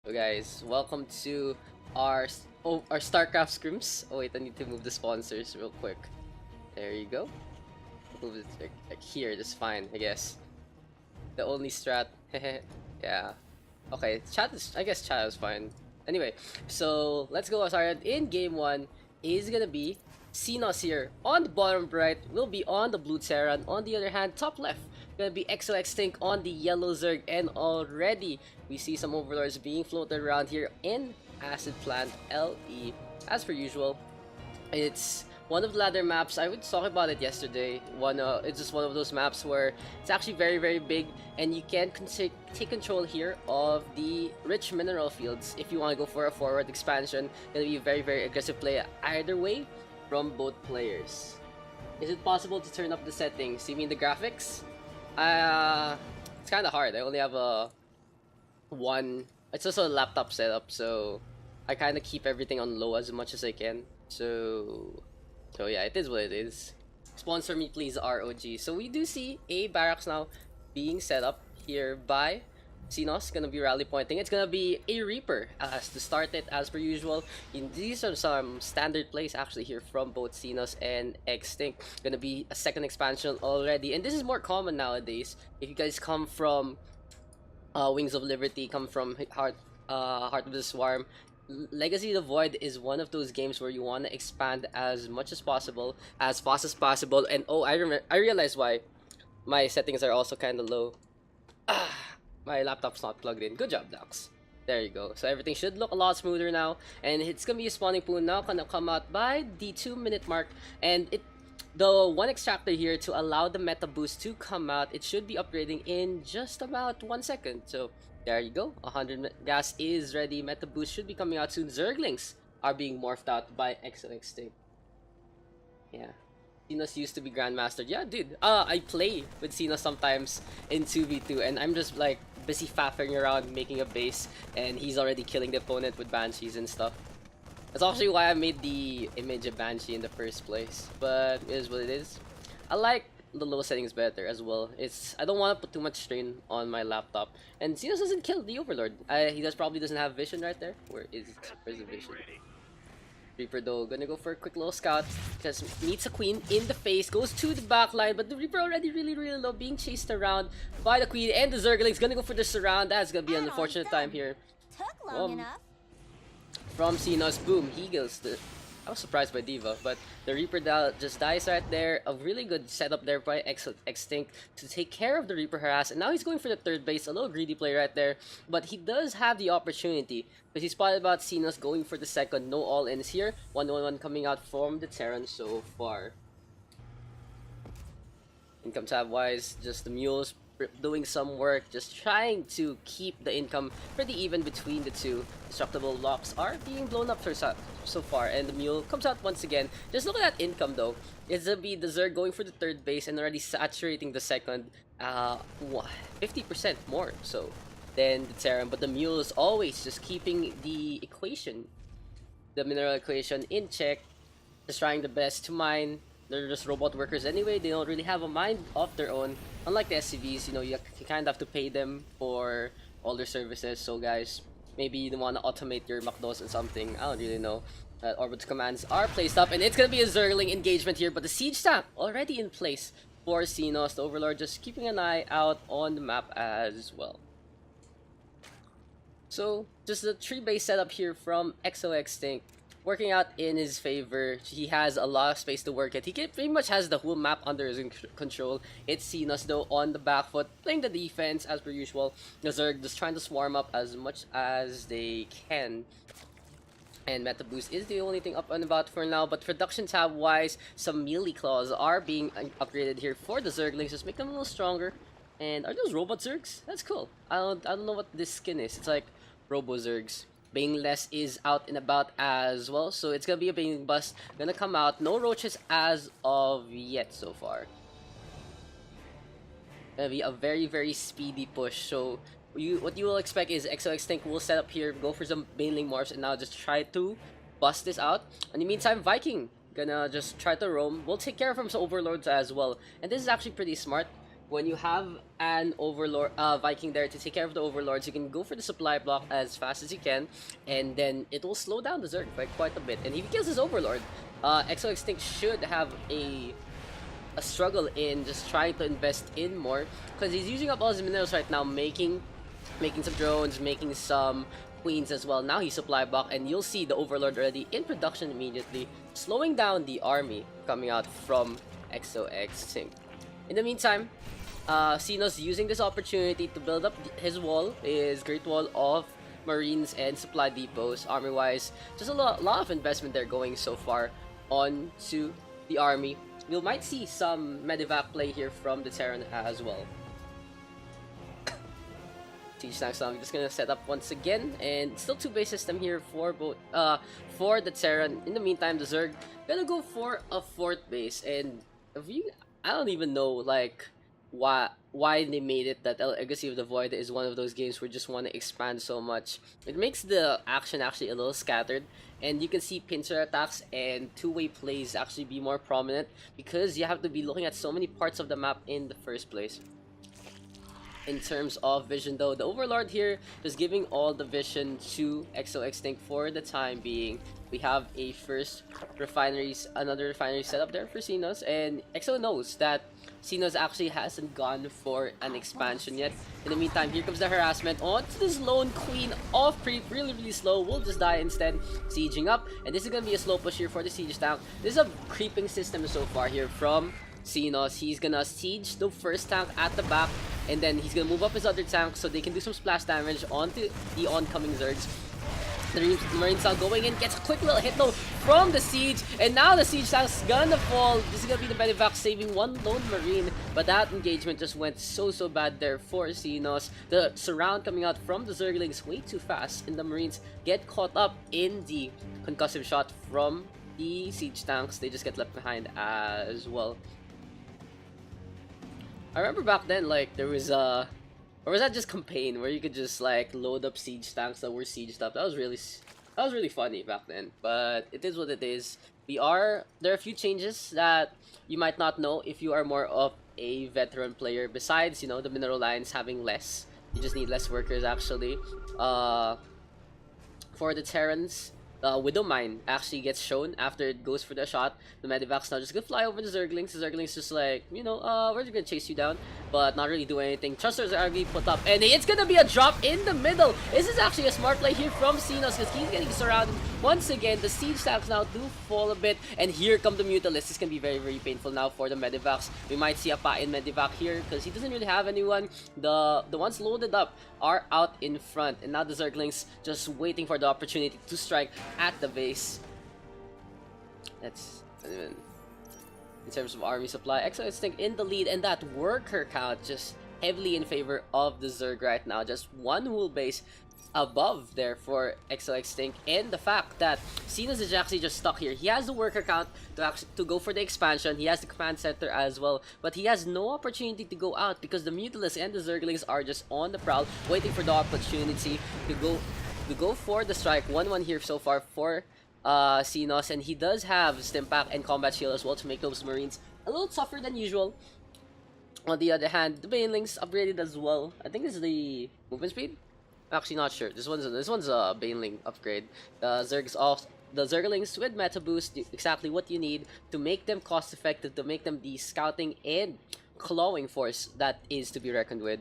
So guys, welcome to our our StarCraft scrims. Oh wait, I need to move the sponsors real quick. There you go. Move it like here, that's fine, I guess. The only strat. Yeah. Okay, chat is, I guess chat is fine. Anyway, so let's go started. In game 1 is gonna be Xenos here. On the bottom right will be on the blue Terran. On the other hand, top left gonna be eXoXtinc on the yellow Zerg, and already we see some overlords being floated around here in Acid Plant LE. As per usual, it's one of the ladder maps. I was talking about it yesterday. It's just one of those maps where it's actually very big, and you can take control here of the rich mineral fields if you want to go for a forward expansion. It'll be a very aggressive play either way from both players. Is it possible to turn up the settings? You mean the graphics? It's kind of hard. I only have a one. It's also a laptop setup, so I kind of keep everything on low as much as I can. So yeah, it is what it is. Sponsor me please, ROG. So we do see a barracks now being set up here by Xenos. Gonna be rally pointing. It's gonna be a Reaper as to start it as per usual. These are some standard plays actually here from both Xenos and eXoXtinc. Gonna be a second expansion already, and this is more common nowadays. If you guys come from Wings of Liberty, come from Heart of the Swarm, Legacy of the Void is one of those games where you want to expand as much as possible, as fast as possible. And oh, I realize why my settings are also kind of low. My laptop's not plugged in. Good job, Daks. There you go. So everything should look a lot smoother now, and it's gonna be a spawning pool now, gonna come out by the 2-minute mark, and the one extractor here to allow the meta boost to come out. It should be upgrading in just about 1 second. So there you go. 100 gas is ready. Meta boost should be coming out soon. Zerglings are being morphed out by eXoXtinc. Yeah. Xenos used to be Grandmaster. Yeah, dude. I play with Xenos sometimes in 2v2, and I'm just like busy faffing around making a base, and he's already killing the opponent with banshees and stuff. That's actually why I made the image of Banshee in the first place, but it is what it is. I like the low settings better as well. I don't want to put too much strain on my laptop, and Xenos doesn't kill the Overlord. He probably doesn't have vision right there. Where's the vision? Reaper though, gonna go for a quick little scout, because meets a queen in the face, goes to the back line, but the Reaper already really low, being chased around by the queen, and the Zerglings gonna go for the surround. That's gonna be an unfortunate time here. Took long enough. From Xenos, boom, he kills the... I was surprised by Diva, but the Reaper just dies right there. A really good setup there by eXoXtinc to take care of the Reaper harass, and now he's going for the third base. A little greedy play right there, but he does have the opportunity because he spotted about Xenos going for the second. No all-ins here. 1-1-1 coming out from the Terran so far. Income tab wise, just the mules doing some work, just trying to keep the income pretty even between the two. Destructible blocks are being blown up so far, and the mule comes out once again. Just look at that income though. It's gonna be the Zerg going for the third base and already saturating the second. 50% more so than the Terran, but the mule is always just keeping the equation, the mineral equation in check, just trying the best to mine. They're just robot workers anyway. They don't really have a mind of their own. Unlike the SCVs, you know, you kind of have to pay them for all their services. So guys, maybe you want to automate your MacDOS or something. I don't really know. Orbit commands are placed up, and it's gonna be a Zergling engagement here. But the siege stamp already in place for Xenos. The Overlord just keeping an eye out on the map as well. So just a 3-base setup here from eXoXtinc, working out in his favor. He has a lot of space to work at. He pretty much has the whole map under his control. It's Xenos though on the back foot, playing the defense as per usual. The Zerg just trying to swarm up as much as they can. And Meta Boost is the only thing up and about for now. But production tab wise, some melee claws are being upgraded here for the Zerglings. Just make them a little stronger. And are those robot Zergs? That's cool. I don't know what this skin is. It's like Robo Zergs. Baneless is out and about as well, so it's gonna be a Bane bust gonna come out. No roaches as of yet so far. Gonna be a very speedy push. So what you will expect is eXoXtinc will set up here, go for some Baneling morphs, and now just try to bust this out. In the meantime, Viking gonna just try to roam. We'll take care of some overlords as well, and this is actually pretty smart. when you have an overlord Viking there to take care of the overlords, you can go for the supply block as fast as you can, and then it will slow down the Zerg by quite a bit. And if he kills his overlord, eXoXtinc should have a struggle in just trying to invest in more, because he's using up all his minerals right now, making some drones, making some queens as well. Now he's supply block, and you'll see the overlord already in production immediately, slowing down the army coming out from eXoXtinc. In the meantime, Xenos using this opportunity to build up his wall, his great wall of marines and supply depots. Army wise, just a lot of investment there going so far onto the army. We might see some medevac play here from the Terran as well. Siege tanks now, I'm just gonna set up once again, and still 2-base system here for both for the Terran. In the meantime, the Zerg gonna go for a 4th base, and I don't even know like why they made it that Legacy of the Void is one of those games where you just want to expand so much. It makes the action actually a little scattered, and you can see pincer attacks and two-way plays actually be more prominent because you have to be looking at so many parts of the map in the first place. In terms of vision though, the Overlord here just giving all the vision to eXoXtinc for the time being. We have a another refinery set up there for Xenos, and Exo knows that Xenos actually hasn't gone for an expansion yet. In the meantime, here comes the harassment onto this lone queen of creep, really slow, will just die instead, sieging up, and this is gonna be a slow push here for the siege tank. This is a creeping system so far here from Xenos. He's gonna siege the first tank at the back, and then he's gonna move up his other tank so they can do some splash damage onto the oncoming Zergs. The Marine cell going in, gets a quick little hit though from the siege, and now the siege tank's gonna fall. This is gonna be the medevac saving one lone Marine, but that engagement just went so bad there for Xenos. The surround coming out from the Zerglings way too fast, and the Marines get caught up in the concussive shot from the siege tanks. They just get left behind as well. I remember back then, like, there was or was that just campaign where you could just like load up siege tanks that were sieged up? That was really funny back then. But it is what it is. There are a few changes that you might not know if you are more of a veteran player. Besides, you know, the mineral lines having less, you just need less workers actually. For the Terrans, Widow Mine actually gets shown after it goes for the shot. The medevac's now just gonna fly over the Zerglings. The Zerglings just like, you know, we're just gonna chase you down, but not really do anything. Thrusters are gonna be put up, and it's gonna be a drop in the middle. This is actually a smart play here from Xenos because he's getting surrounded once again. The siege tanks now do fall a bit, and here come the Mutalisks. This can be very painful now for the medevacs. We might see a Pain medevac here because he doesn't really have anyone. The ones loaded up are out in front, and now the Zerglings just waiting for the opportunity to strike at the base. That's in terms of army supply, eXoXtinc in the lead, and that worker count just heavily in favor of the Zerg right now. Just one wool base above there for eXoXtinc, and the fact that Xenos is actually just stuck here. He has the worker count to go for the expansion. He has the command center as well, but he has no opportunity to go out because the Mutalisks and the Zerglings are just on the prowl, waiting for the opportunity to go for the strike. 1-1 here so far for Xenos, and he does have Stimpack and Combat Shield as well to make those Marines a little tougher than usual. On the other hand, the Banelings upgraded as well. I think this is the movement speed. Actually, not sure. This one's a Baneling upgrade. The Zerglings with Meta Boost, exactly what you need to make them cost effective, to make them the scouting and clawing force that is to be reckoned with.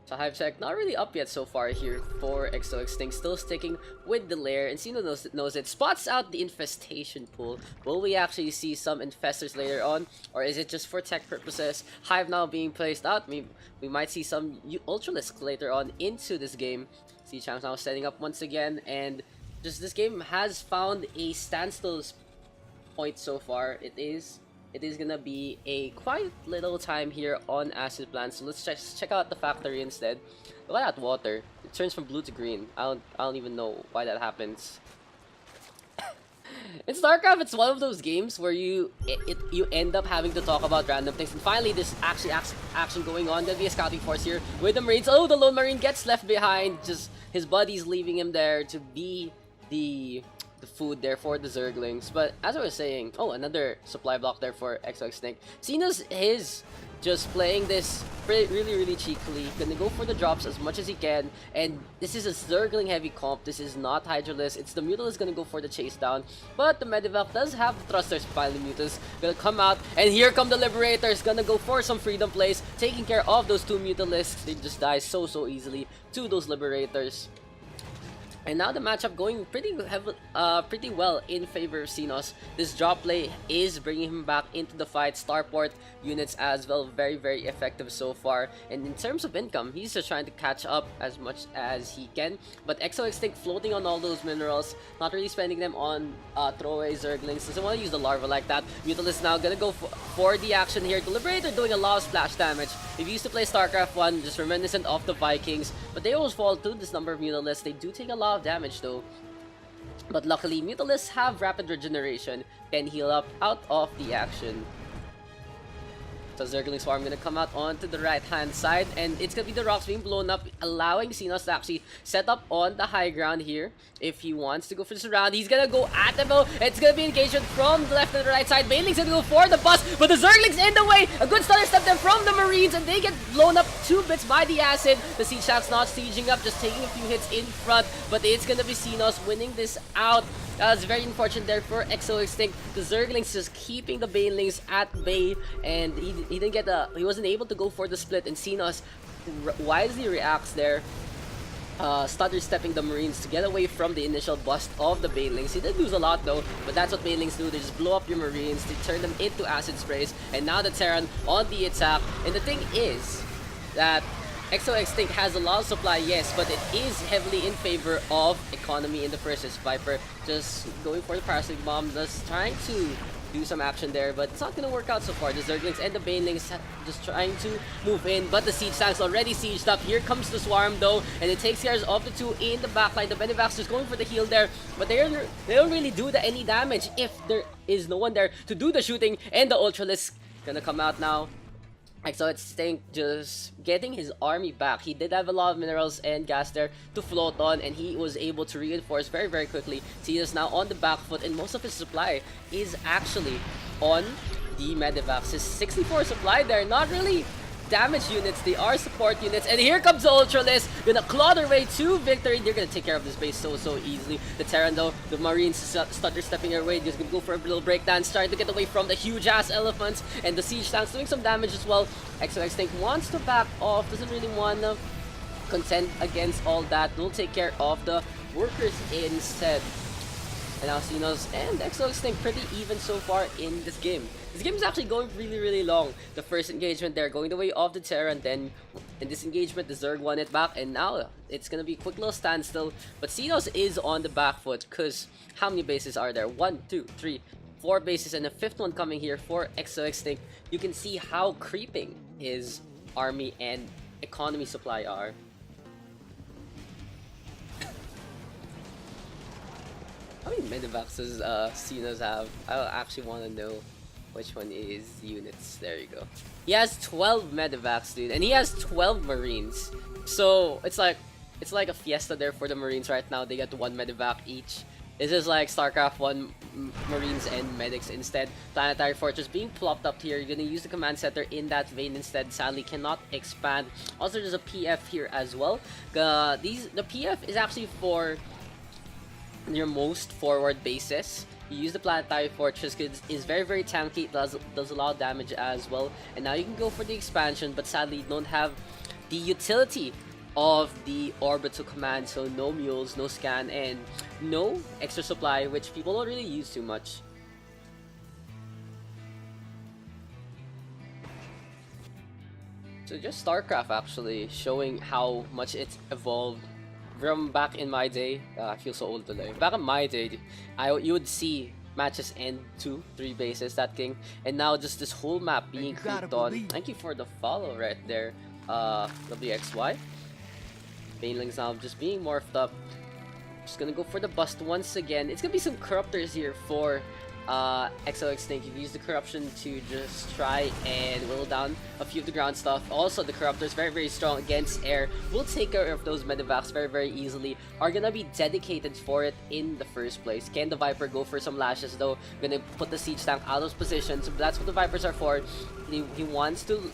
So HiveSec not really up yet so far here for eXoXtinc, still sticking with the lair, and Xeno knows it. Spots out the infestation pool. Will we actually see some infestors later on, or is it just for tech purposes? Hive now being placed out. We might see some Ultralisk later on into this game. Siege Champs now setting up once again, and just this game has found a standstill point so far. It is gonna be a quiet little time here on Acid Plant, so let's check out the factory instead. Look at that water. It turns from blue to green. I don't even know why that happens. In StarCraft, it's one of those games where you end up having to talk about random things, and finally there's actually action going on. There'll be a scouting force here with the Marines. Oh, the lone Marine gets left behind. Just his buddies leaving him there to be the the food there for the Zerglings. But as I was saying, oh, another supply block there for eXoXtinc. Xenos is just playing this really cheekily, gonna go for the drops as much as he can, and this is a Zergling heavy comp. This is not Hydralisk, it's the Mutalisk gonna go for the chase down, but the Medivac does have the thrusters. Finally Mutas gonna come out, and here come the Liberators, gonna go for some freedom plays, taking care of those two Mutalisks. They just die so easily to those Liberators. And now the matchup going pretty well in favor of Xenos. This drop play is bringing him back into the fight. Starport units as well, very effective so far. And in terms of income, he's just trying to catch up as much as he can. But eXoXtinc floating on all those minerals, not really spending them on throwaway Zerglings. Doesn't want to use the larva like that. Mutalisk now gonna go for the action here. The Liberator doing a lot of splash damage. If you used to play StarCraft 1, just reminiscent of the Vikings, but they always fall to this number of Mutalisks. They do take a lot of damage though, but luckily Mutalisks have rapid regeneration, can heal up out of the action. So Zergling Swarm gonna come out onto the right hand side, and it's gonna be the rocks being blown up, allowing Xenos to actually set up on the high ground here. If he wants to go for this round, he's gonna go at the bow. It's gonna be engagement from the left and the right side. Baneling's gonna go for the bus, but the Zergling's in the way. A good stutter step then from the Marines, and they get blown up 2 bits by the acid. The Siege Tank's not sieging up, just taking a few hits in front, but it's gonna be Xenos winning this out. It's very unfortunate there for eXoXtinc. The Zerglings just keeping the Banelings at bay, and he didn't get he wasn't able to go for the split, and Xenos wisely reacts there, stutter stepping the Marines to get away from the initial bust of the Banelings. He did lose a lot though, but that's what Banelings do. They just blow up your Marines, they turn them into acid sprays, and now the Terran on the attack. And the thing is that eXoXtinc has a lot of supply, yes, but it is heavily in favor of economy in the first. Viper just going for the Parasitic Bomb, just trying to do some action there, but it's not gonna work out so far. The Zerglings and the Banelings just trying to move in, but the Siege Tank's already sieged up. Here comes the Swarm though, and it takes care of the two in the backline. The Benevacs just going for the heal there, but they don't really do any damage if there is no one there to do the shooting, and the Ultralisk gonna come out now. eXoXtinc just getting his army back. He did have a lot of minerals and gas there to float on, and he was able to reinforce very quickly. Xenos now on the back foot, and most of his supply is actually on the Medivacs. His 64 supply there, not really damage units, they are support units. And here comes the Ultralisk, gonna claw their way to victory. They're gonna take care of this base so easily. The Terran though, the Marines stutter stepping their way, just gonna go for a little breakdance, trying to get away from the huge ass elephants, and the Siege Tanks doing some damage as well. eXoXtinc wants to back off, doesn't really want to contend against all that. We'll take care of the workers instead. And now Xenos and eXoXtinc pretty even so far in this game. This game is actually going really long. The first engagement there going the way of the Terra, and then in this engagement the Zerg won it back, and now it's gonna be a quick little standstill. But Xenos is on the back foot, because how many bases are there? 1, 2, 3, 4 bases, and a 5th one coming here for eXoXtinc. You can see how creeping his army and economy supply are. How many Medivacs does Xenos have? I actually want to know which one is units. There you go. He has 12 Medivacs, dude, and he has 12 Marines. So it's like a fiesta there for the Marines right now. They get 1 Medivac each. This is like StarCraft 1 Marines and Medics instead. Planetary Fortress being plopped up here. You're gonna use the command center in that vein instead. Sadly, cannot expand. Also, there's a PF here as well. The PF is actually for your most forward bases. You use the Planetary Fortress because it's very tanky, does a lot of damage as well. And now you can go for the expansion, but sadly you don't have the utility of the orbital command, so no mules, no scan, and no extra supply, which people don't really use too much. So just StarCraft actually showing how much it's evolved from back in my day. I feel so old today. Back in my day, you would see matches end 2, 3 bases, that king, and now just this whole map being creeped on. Thank you for the follow right there, WXY. Banelings now just being morphed up. Just gonna go for the bust once again. It's gonna be some corruptors here for eXoXtinc, you've used the corruption to just try and whittle down a few of the ground stuff. Also, the corruptor is very, very strong against air. Will take care of those medevacs very, very easily. Are gonna be dedicated for it in the first place. Can the Viper go for some lashes though? Gonna put the siege tank out of position. So that's what the Vipers are for. He wants to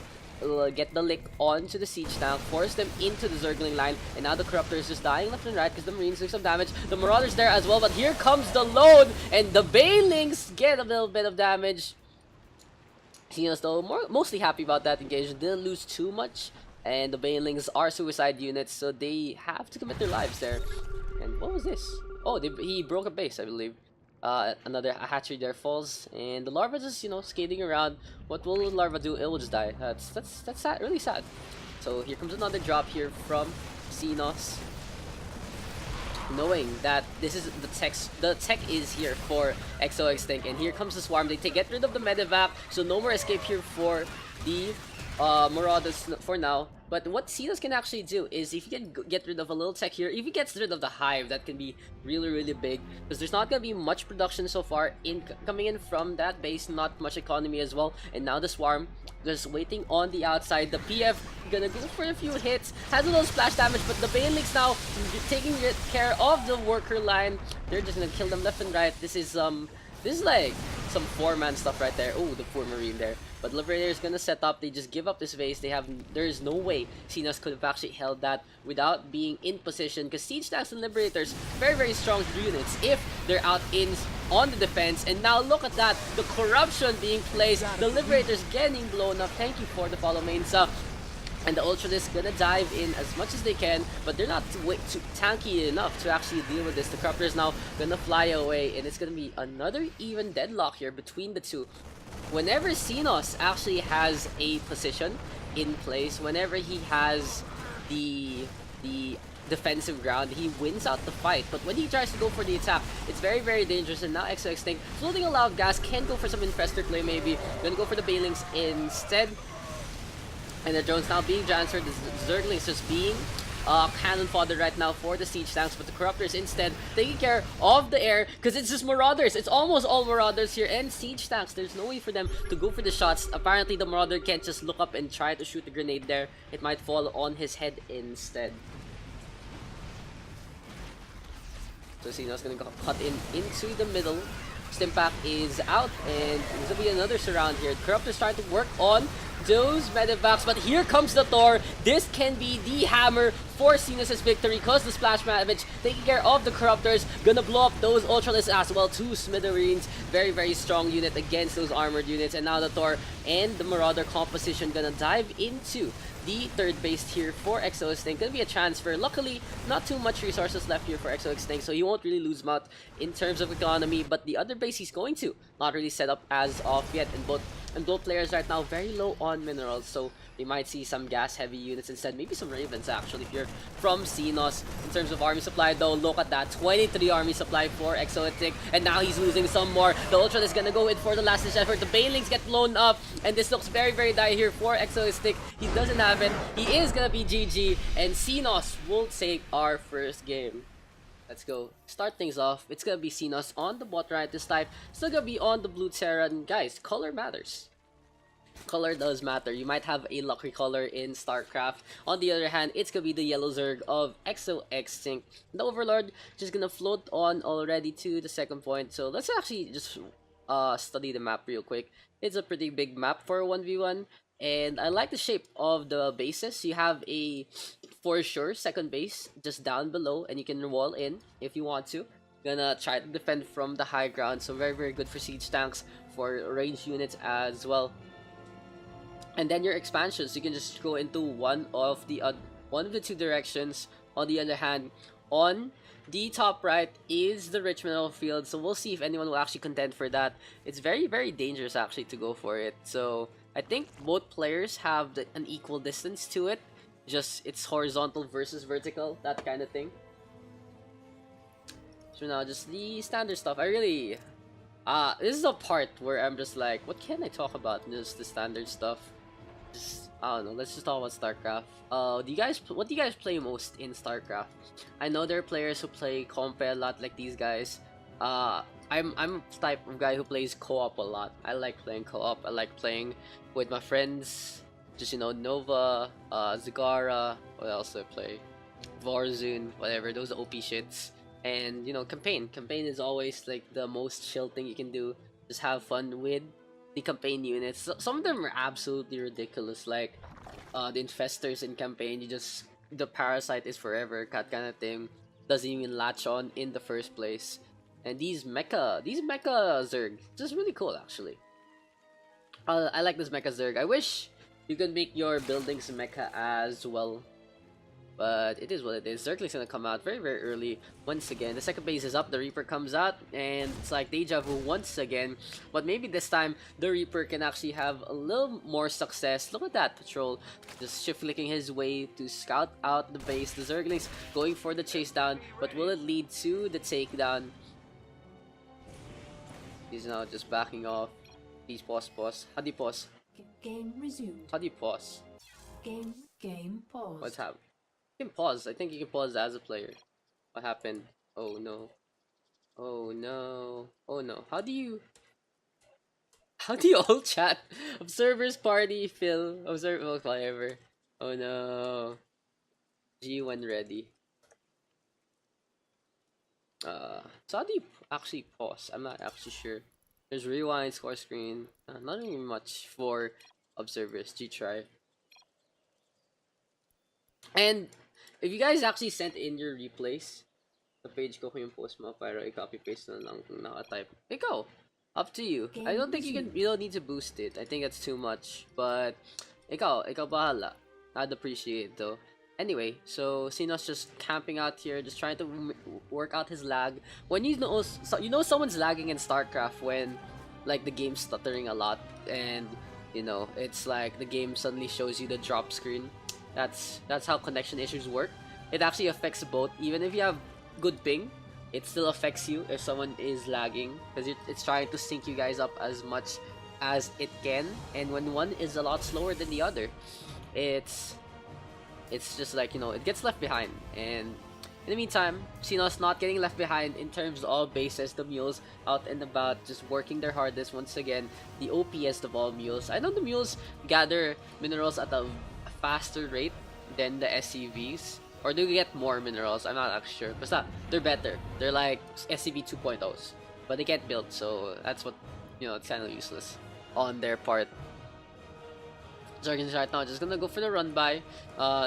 get the lick onto the siege tank, force them into the Zergling line, and now the corruptor is just dying left and right because the Marines do some damage. The Marauders there as well, but here comes the load, and the Banelings get a little bit of damage. Xenos though mostly happy about that engagement, didn't lose too much, and the Banelings are suicide units, so they have to commit their lives there. And what was this? Oh, he broke a base, I believe. Another hatchery there falls, and the larva just, you know, skating around. What will the larva do? It will just die. That's sad, really sad. So here comes another drop here from Xenos, knowing that this is the tech is here for eXoXtinc, and here comes the swarm. They get rid of the medevac, so no more escape here for the Marauders for now. But what Xenos can actually do is, if he can get rid of a little tech here, if he gets rid of the hive, that can be really, really big, because there's not going to be much production so far coming in from that base, not much economy as well. And now the swarm just waiting on the outside. The PF gonna go for a few hits, has a little splash damage, but the Banelings now taking care of the worker line. They're just gonna kill them left and right. This is like some 4-man stuff right there. Oh, the poor Marine there. But Liberator is gonna set up. They just give up this base. There is no way Xenos could have actually held that without being in position, because Siege Tanks and Liberators, very, very strong units if they're out on the defense. And now look at that, the corruption being placed, the Liberators getting blown up. Thank you for the follow, Mainsa. And the Ultralisk gonna dive in as much as they can, but they're not too tanky enough to actually deal with this. The Corruptor is now gonna fly away, and it's gonna be another even deadlock here between the two. Whenever Xenos actually has a position in place, whenever he has the defensive ground, he wins out the fight. But when he tries to go for the attack, it's very, very dangerous. And now eXoXtinc, floating a loud gas, can go for some infestor play maybe. Gonna go for the Banelings instead. And the drones now being transferred. The Zerglings just being cannon fodder right now for the siege tanks, but the Corruptors instead taking care of the air, because it's just Marauders. It's almost all Marauders here and siege tanks. There's no way for them to go for the shots. Apparently the Marauder can't just look up and try to shoot the grenade there. It might fall on his head instead. So Xenos gonna cut into the middle. Stimpack is out, and there's gonna be another surround here. Corruptors trying to work on those medevacs, but here comes the Thor. This can be the hammer for Xenos' victory, because the splash damage taking care of the Corruptors, gonna blow up those Ultralisks as well. 2 Smithereens, very, very strong unit against those armored units. And now the Thor and the Marauder composition gonna dive into the third base here for eXoXtinc. Gonna be a transfer. Luckily, not too much resources left here for eXoXtinc, so he won't really lose much in terms of economy. But the other base he's going to not really set up as of yet, and both players right now very low on minerals, so they might see some gas heavy units instead, maybe some Ravens actually if you're from Xenos. In terms of army supply though, look at that, 23 army supply for eXoXtinc, and now he's losing some more. The Ultra is gonna go in for the last ditch effort. The Banelings get blown up, and this looks very, very dire here for eXoXtinc. He doesn't have it. He is gonna be GG, and Xenos will take our first game. Let's go start things off. It's gonna be Xenos on the bot right this time. Still gonna be on the blue Terra, and guys, color matters. Color does matter. You might have a lucky color in StarCraft. On the other hand, it's gonna be the yellow Zerg of eXoXtinc. The Overlord just gonna float on already to the second point. So let's actually just study the map real quick. It's a pretty big map for a 1v1. And I like the shape of the bases. You have a, for sure, second base just down below, and you can wall in if you want to. Gonna try to defend from the high ground, so very, very good for siege tanks, for ranged units as well. And then your expansions, you can just go into one of the 2 directions. On the other hand, on the top right is the rich mineral field, so we'll see if anyone will actually contend for that. It's very, very dangerous actually to go for it. So I think both players have an equal distance to it. Just it's horizontal versus vertical, that kind of thing. So now just the standard stuff. I really this is a part where I'm just like, what can I talk about? Just the standard stuff. Just, I don't know, let's just talk about StarCraft. What do you guys play most in StarCraft? I know there are players who play Compe a lot, like these guys. I I'm the type of guy who plays co-op a lot. I like playing co-op. I like playing with my friends. Just, you know, Nova, Zagara, what else do I play? Warzone, whatever, those OP shits. And, you know, campaign. Campaign is always like the most chill thing you can do. Just have fun with the campaign units. Some of them are absolutely ridiculous, like the infestors in campaign. You just, the parasite is forever, that kind of thing. Doesn't even latch on in the first place. And these mecha Zerg, just really cool actually. I like this mecha Zerg. I wish you could make your buildings mecha as well, but it is what it is. Zergling's gonna come out very, very early once again. The second base is up, the Reaper comes out, and it's like deja vu once again. But maybe this time, the Reaper can actually have a little more success. Look at that patrol, just shift-flicking his way to scout out the base. The Zerglings going for the chase down, but will it lead to the takedown? He's now just backing off. Please pause. How do you pause? Game resumed. How do you pause? Game paused. What's happening? You can pause. I think you can pause as a player. What happened? Oh no. Oh no. Oh no. How do you all chat? Observers party fill. Observe, oh, whatever. Oh no. G when ready. So how do you actually pause? I'm not actually sure. There's rewind, score screen. Not really much for observers. G try. And if you guys actually sent in your replays, the page ko yung post mo para i-copy paste na lang kung naka-type. Ikaw, up to you. I don't think you don't need to boost it. I think that's too much. But ikaw bahala. I'd appreciate it though. Anyway, so Xenos just camping out here, just trying to work out his lag. When you know someone's lagging in StarCraft when like the game's stuttering a lot and you know it's like the game suddenly shows you the drop screen. That's how connection issues work. It actually affects both. Even if you have good ping, it still affects you if someone is lagging because it's trying to sync you guys up as much as it can. And when one is a lot slower than the other, it's just like, you know, it gets left behind. And in the meantime, Xenos not getting left behind in terms of bases. The mules out and about, just working their hardest once again. The OPS of all mules. I know the mules gather minerals at a faster rate than the SCVs, or do we get more minerals? I'm not actually sure. But they're better. They're like SCV 2.0s, but they can't build, so that's what, you know, it's kind of useless on their part. Zerglings right now just gonna go for the run by.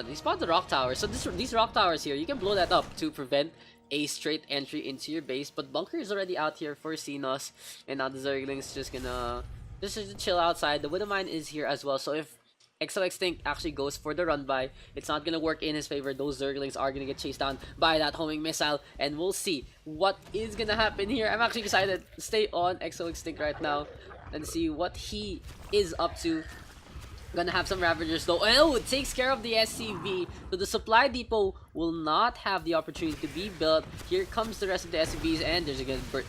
They spot the rock tower. So these rock towers here, you can blow that up to prevent a straight entry into your base. But bunker is already out here for Xenos, and now the Zerglings just gonna just chill outside. The Widow Mine is here as well. So if eXoXtinc actually goes for the run by, it's not gonna work in his favor. Those Zerglings are gonna get chased down by that homing missile, and we'll see what is gonna happen here. I'm actually excited to stay on eXoXtinc right now and see what he is up to. Gonna have some Ravagers though. Oh, it takes care of the SCV. So the supply depot will not have the opportunity to be built. Here comes the rest of the SCVs, and there's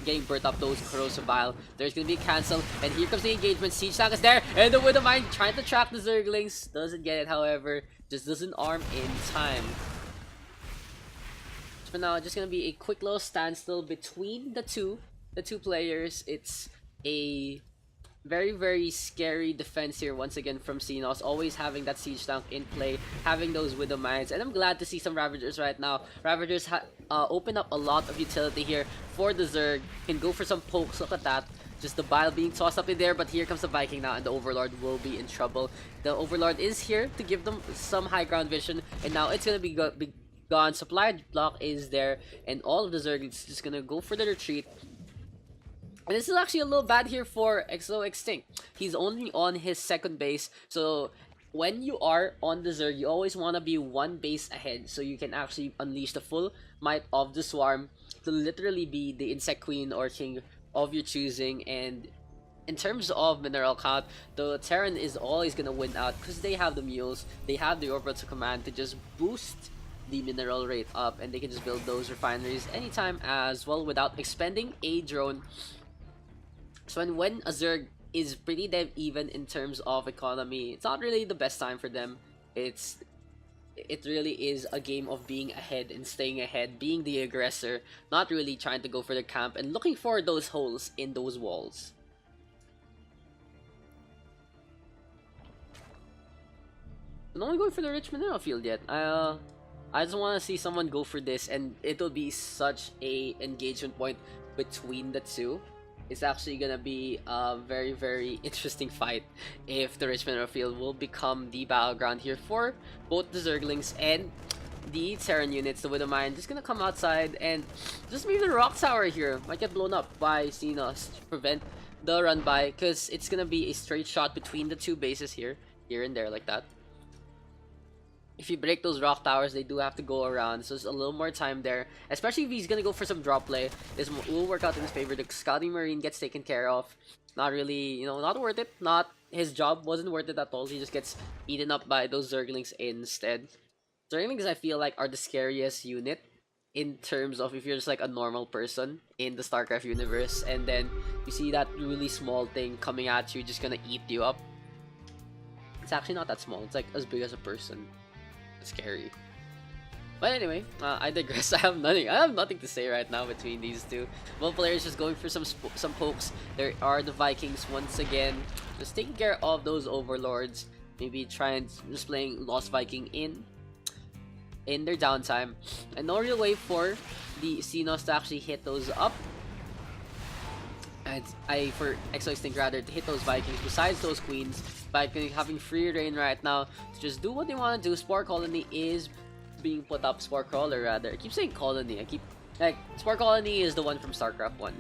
getting burnt up those corrosive bile. There's gonna be a cancel, and here comes the engagement. Siege tank is there, and the Widow Mine trying to track the Zerglings. Doesn't get it, however. Just doesn't arm in time. So for now, just gonna be a quick little standstill between the two players. It's a very, very scary defense here once again from Xenos, always having that siege tank in play, having those Widow Mines, and I'm glad to see some Ravagers right now. Ravagers open up a lot of utility here for the Zerg, can go for some pokes. Look at that, just the bile being tossed up in there, but here comes the Viking now, and the Overlord will be in trouble. The Overlord is here to give them some high ground vision, and now it's gonna be gone. Supply block is there, and all of the Zerg is just gonna go for the retreat. And this is actually a little bad here for eXoXtinc. He's only on his second base, so when you are on the Zerg, you always want to be one base ahead so you can actually unleash the full might of the swarm to literally be the insect queen or king of your choosing. And in terms of mineral count, the Terran is always going to win out because they have the mules, they have the orbital command to just boost the mineral rate up, and they can just build those refineries anytime as well without expending a drone. So when a Zerg is pretty dead even in terms of economy, it's not really the best time for them. It's it really is a game of being ahead and staying ahead, being the aggressor, not really trying to go for the camp and looking for those holes in those walls. I'm not going for the rich mineral field yet. I just want to see someone go for this, and it'll be such a engagement point between the two. It's actually gonna be a very, very interesting fight if the rich mineral field will become the battleground here for both the Zerglings and the Terran units. The Widow Mine just gonna come outside, and just maybe the rock tower here might get blown up by Xenos to prevent the run by, because it's gonna be a straight shot between the two bases here and there like that. If you break those rock towers, they do have to go around, so there's a little more time there. Especially if he's gonna go for some drop play, this will work out in his favor. The Scouting Marine gets taken care of. Not really, not worth it. Not his job wasn't worth it at all. He just gets eaten up by those Zerglings instead. Zerglings, I feel like, are the scariest unit in terms of if you're just like a normal person in the StarCraft universe, and then you see that really small thing coming at you, just gonna eat you up. It's actually not that small. It's like as big as a person. Scary. But anyway, I digress. I have nothing to say right now between these two. Both players just going for some pokes. There are the Vikings once again, just taking care of those overlords. Maybe try and just playing Lost Viking in their downtime, and no real way for the Xenos to actually hit those up. And for eXoXtinc rather, to hit those Vikings besides those queens. Viking having free reign right now to just do what they want to do. Spore Colony is being put up. Spore Crawler rather. I keep saying Colony. Spore Colony is the one from StarCraft 1.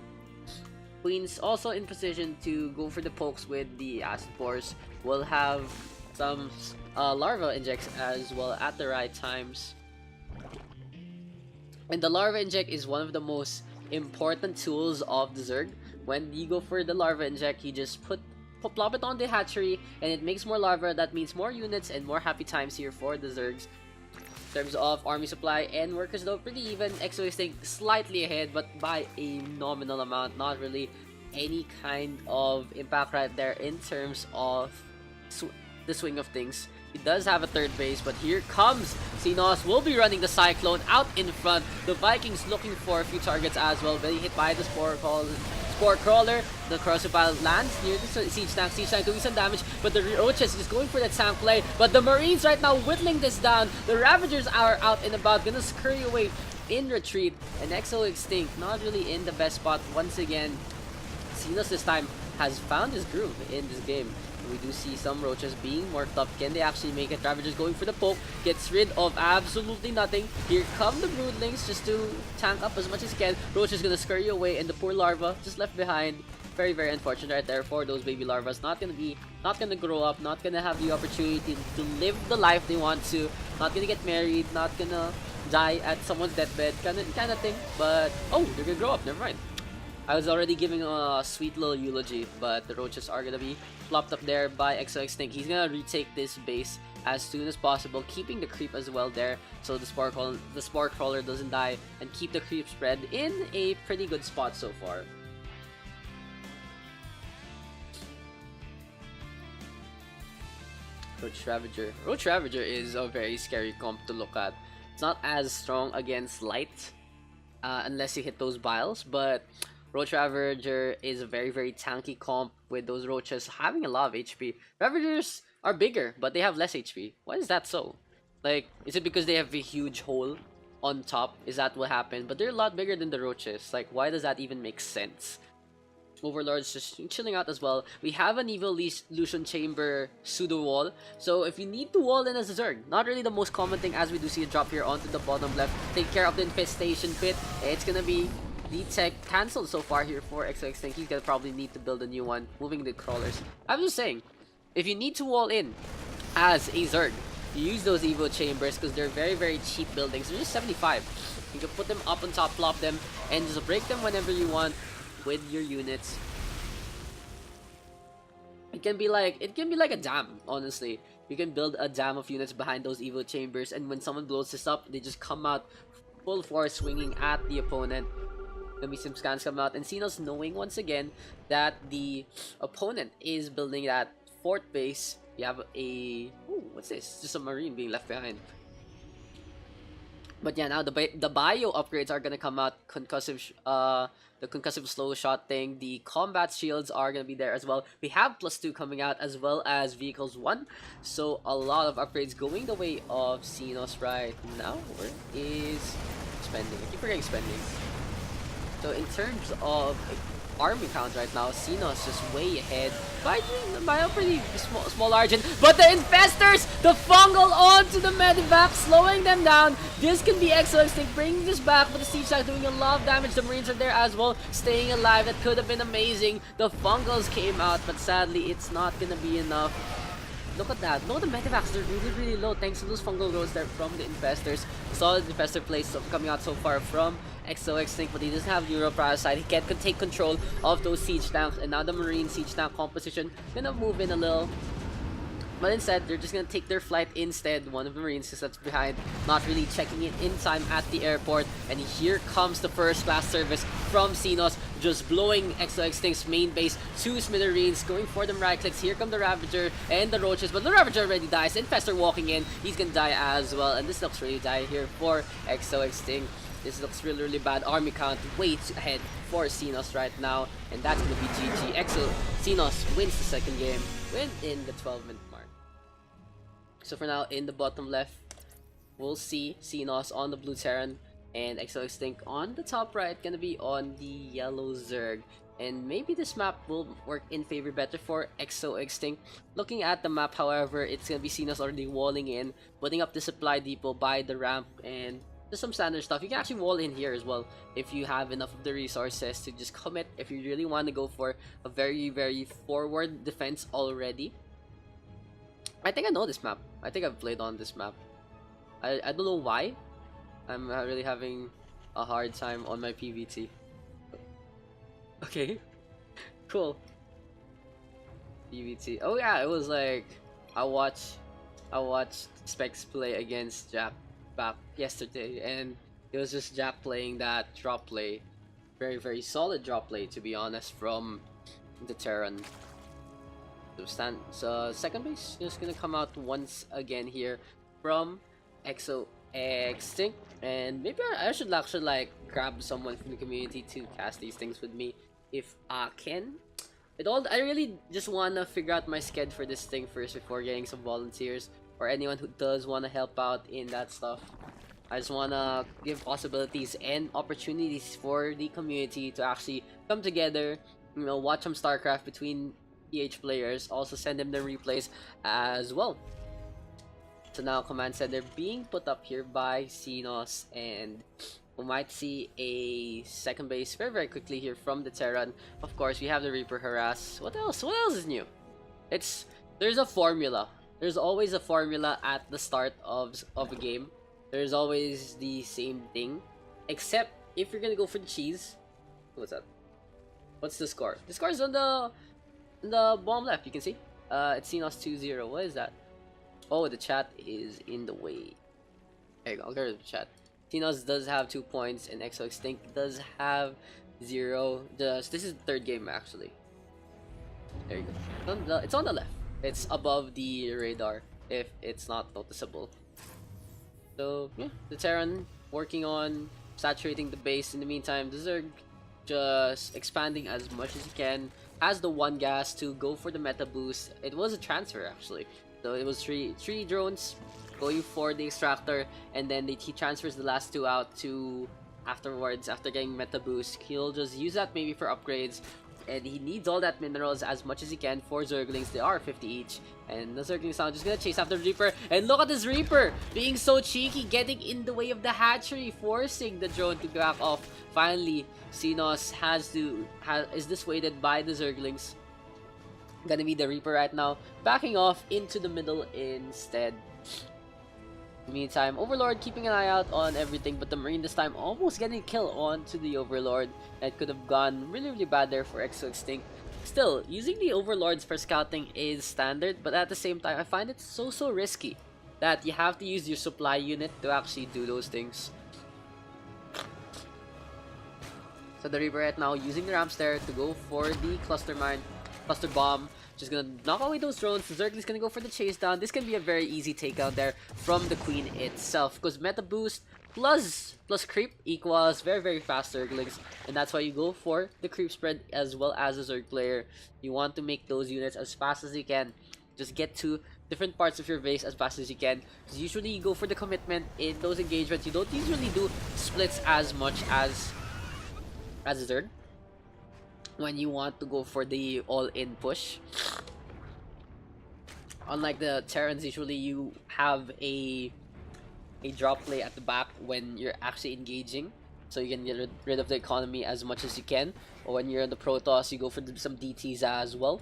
Queens also in position to go for the pokes with the Acid Spores. Will have some Larva Injects as well at the right times. And the Larva Inject is one of the most important tools of the Zerg. When you go for the Larva Inject, you just plop it on the hatchery, and it makes more larva. That means more units and more happy times here for the Zergs. In terms of army supply and workers, though, pretty even. eXoXtinc slightly ahead, but by a nominal amount. Not really any kind of impact right there in terms of the swing of things. He does have a third base, but here comes Xenos. Will be running the Cyclone out in front. The Vikings looking for a few targets as well. Very hit by the Spore Crawler. The Corrosive Pile lands near the Siege Tank. Siege Tank doing some damage, but the Roaches is going for that tank play. But the Marines right now whittling this down. The Ravagers are out and about, gonna scurry away in retreat. And eXoXtinc not really in the best spot once again. Xenos this time has found his groove in this game. We do see some Roaches being morphed up. Can they actually make it? Ravagers going for the poke. Gets rid of absolutely nothing. Here come the Broodlings just to tank up as much as can. Roach is gonna scurry away, and the poor larva just left behind. Very, very unfortunate right there for those baby larvas. Not gonna grow up. Not gonna have the opportunity to live the life they want to. Not gonna get married. Not gonna die at someone's deathbed. Kind of thing. But oh, they're gonna grow up. Never mind. I was already giving a sweet little eulogy, but the Roaches are gonna be plopped up there by eXoXtinc. He's gonna retake this base as soon as possible, keeping the creep as well there, so the Spore Crawler doesn't die, and keep the creep spread in a pretty good spot so far. Roach Ravager is a very scary comp to look at. It's not as strong against light, unless you hit those biles, but Roach Ravager is a very, very tanky comp with those Roaches having a lot of HP. Ravagers are bigger, but they have less HP. Why is that so? Like, is it because they have a huge hole on top? Is that what happened? But they're a lot bigger than the Roaches. Like, why does that even make sense? Overlords just chilling out as well. We have an Evolution Chamber pseudo wall, so if you need to wall in as a Zerg, not really the most common thing, as we do see a drop here onto the bottom left. Take care of the Infestation Pit. It's gonna be the tech cancelled so far here for eXoXtinc. He's gonna probably need to build a new one, moving the crawlers. I'm just saying, if you need to wall in as a Zerg, you use those Evo Chambers because they're very, very cheap buildings. They're just 75. You can put them up on top, plop them, and just break them whenever you want with your units. It can be like a dam, honestly. You can build a dam of units behind those Evo Chambers, and when someone blows this up, they just come out full force swinging at the opponent. There'll be some scans come out, and Xenos knowing once again that the opponent is building that fort base. You have a... Ooh, what's this? Just a Marine being left behind. But yeah, now the bio upgrades are gonna come out. The concussive slow shot thing. The combat shields are gonna be there as well. We have +2 coming out as well as vehicles 1. So a lot of upgrades going the way of Xenos right now. Where is spending? I keep forgetting spending. So in terms of army count right now, Xenos just way ahead by a pretty small margin. But the infestors, the fungal onto the medevac, slowing them down. This can be eXoXtinc bringing this back, but the siege tank doing a lot of damage. The marines are there as well, staying alive. That could have been amazing. The fungals came out, but sadly it's not gonna be enough. Look at that. No, the medevacs are really low thanks to those fungal growths there from the infestors. Solid infestor plays coming out so far from eXoXtinc, but he doesn't have Neuroparasite. He can take control of those siege tanks, and now the marine siege tank composition gonna move in a little. But instead, they're just gonna take their flight instead. One of the marines is that's behind, not really checking it in time at the airport. And here comes the first class service from Xenos, just blowing eXoXtinc's main base to smithereens, going for them right clicks. Here come the Ravager and the Roaches, but the Ravager already dies. Infestor walking in, he's gonna die as well. And this looks really dire here for eXoXtinc. This looks really bad. Army count way ahead for Xenos right now, and that's gonna be GG. Xenos wins the second game, in the 12-minute mark. So for now, in the bottom left, we'll see Xenos on the blue Terran and eXoXtinc on the top right, gonna be on the yellow Zerg. And maybe this map will work in favor better for eXoXtinc. Looking at the map, however, it's gonna be Xenos already walling in, putting up the supply depot by the ramp, and just some standard stuff. You can actually wall in here as well if you have enough of the resources to just commit if you really want to go for a very forward defense already. I think I know this map. I think I've played on this map. I don't know why. I'm really having a hard time on my PVT. Okay. Cool. PVT. Oh yeah, it was like I watched Specs play against Jap back yesterday, and it was just Jap playing that drop play. Very solid drop play, to be honest, from the Terran. So second base just gonna come out once again here from eXoXtinc, and maybe I should actually like grab someone from the community to cast these things with me if I can. I really just wanna figure out my schedule for this thing first before getting some volunteers or anyone who does wanna help out in that stuff. I just wanna give possibilities and opportunities for the community to actually come together, you know, watch some StarCraft between PH players, also send them the replays as well. So now command center being put up here by Xenos, and we might see a second base very quickly here from the Terran. Of course, we have the Reaper harass. What else is new? There's a formula. There's always a formula at the start of a game. There's always the same thing, except if you're gonna go for the cheese. What's that? What's the score? The score is on the bottom left. You can see it's Xenos 2-0. What is that? Oh, the chat is in the way. There you go. I'll go to the chat. Xenos does have 2 points, and eXoXtinc does have 0. This is the third game actually. There you go. It's on the left. It's above the radar if it's not noticeable. So yeah, the Terran working on saturating the base. In the meantime, the Zerg just expanding as much as he can. Has the 1 gas to go for the meta boost. It was a transfer actually. So it was three drones going for the extractor, and then he transfers the last 2 out to afterwards after getting meta boost. He'll just use that maybe for upgrades. And he needs all that minerals as much as he can for Zerglings. They are 50 each. And the Zerglings are just gonna chase after the Reaper. And look at this Reaper being so cheeky, getting in the way of the hatchery, forcing the drone to back off. Finally, Xenos is dissuaded by the Zerglings. Gonna be the Reaper right now, backing off into the middle instead. Meantime, Overlord keeping an eye out on everything, but the Marine this time almost getting a kill onto the Overlord. That could have gone really bad there for eXoXtinc. Still, using the Overlords for scouting is standard, but at the same time, I find it so risky that you have to use your supply unit to actually do those things. So the Reaper right now using the ramps there to go for the cluster bomb. Just gonna knock away those drones. The Zergling's gonna go for the chase down. This can be a very easy takedown there from the Queen itself, because meta boost plus creep equals very fast Zerglings, and that's why you go for the creep spread as well as a Zerg player. You want to make those units as fast as you can. Just get to different parts of your base as fast as you can. Because usually you go for the commitment in those engagements. You don't usually do splits as much as a Zerg when you want to go for the all-in push. Unlike the Terrans, usually you have a drop play at the back when you're actually engaging, so you can get rid of the economy as much as you can. Or when you're in the Protoss, you go for some DTs as well.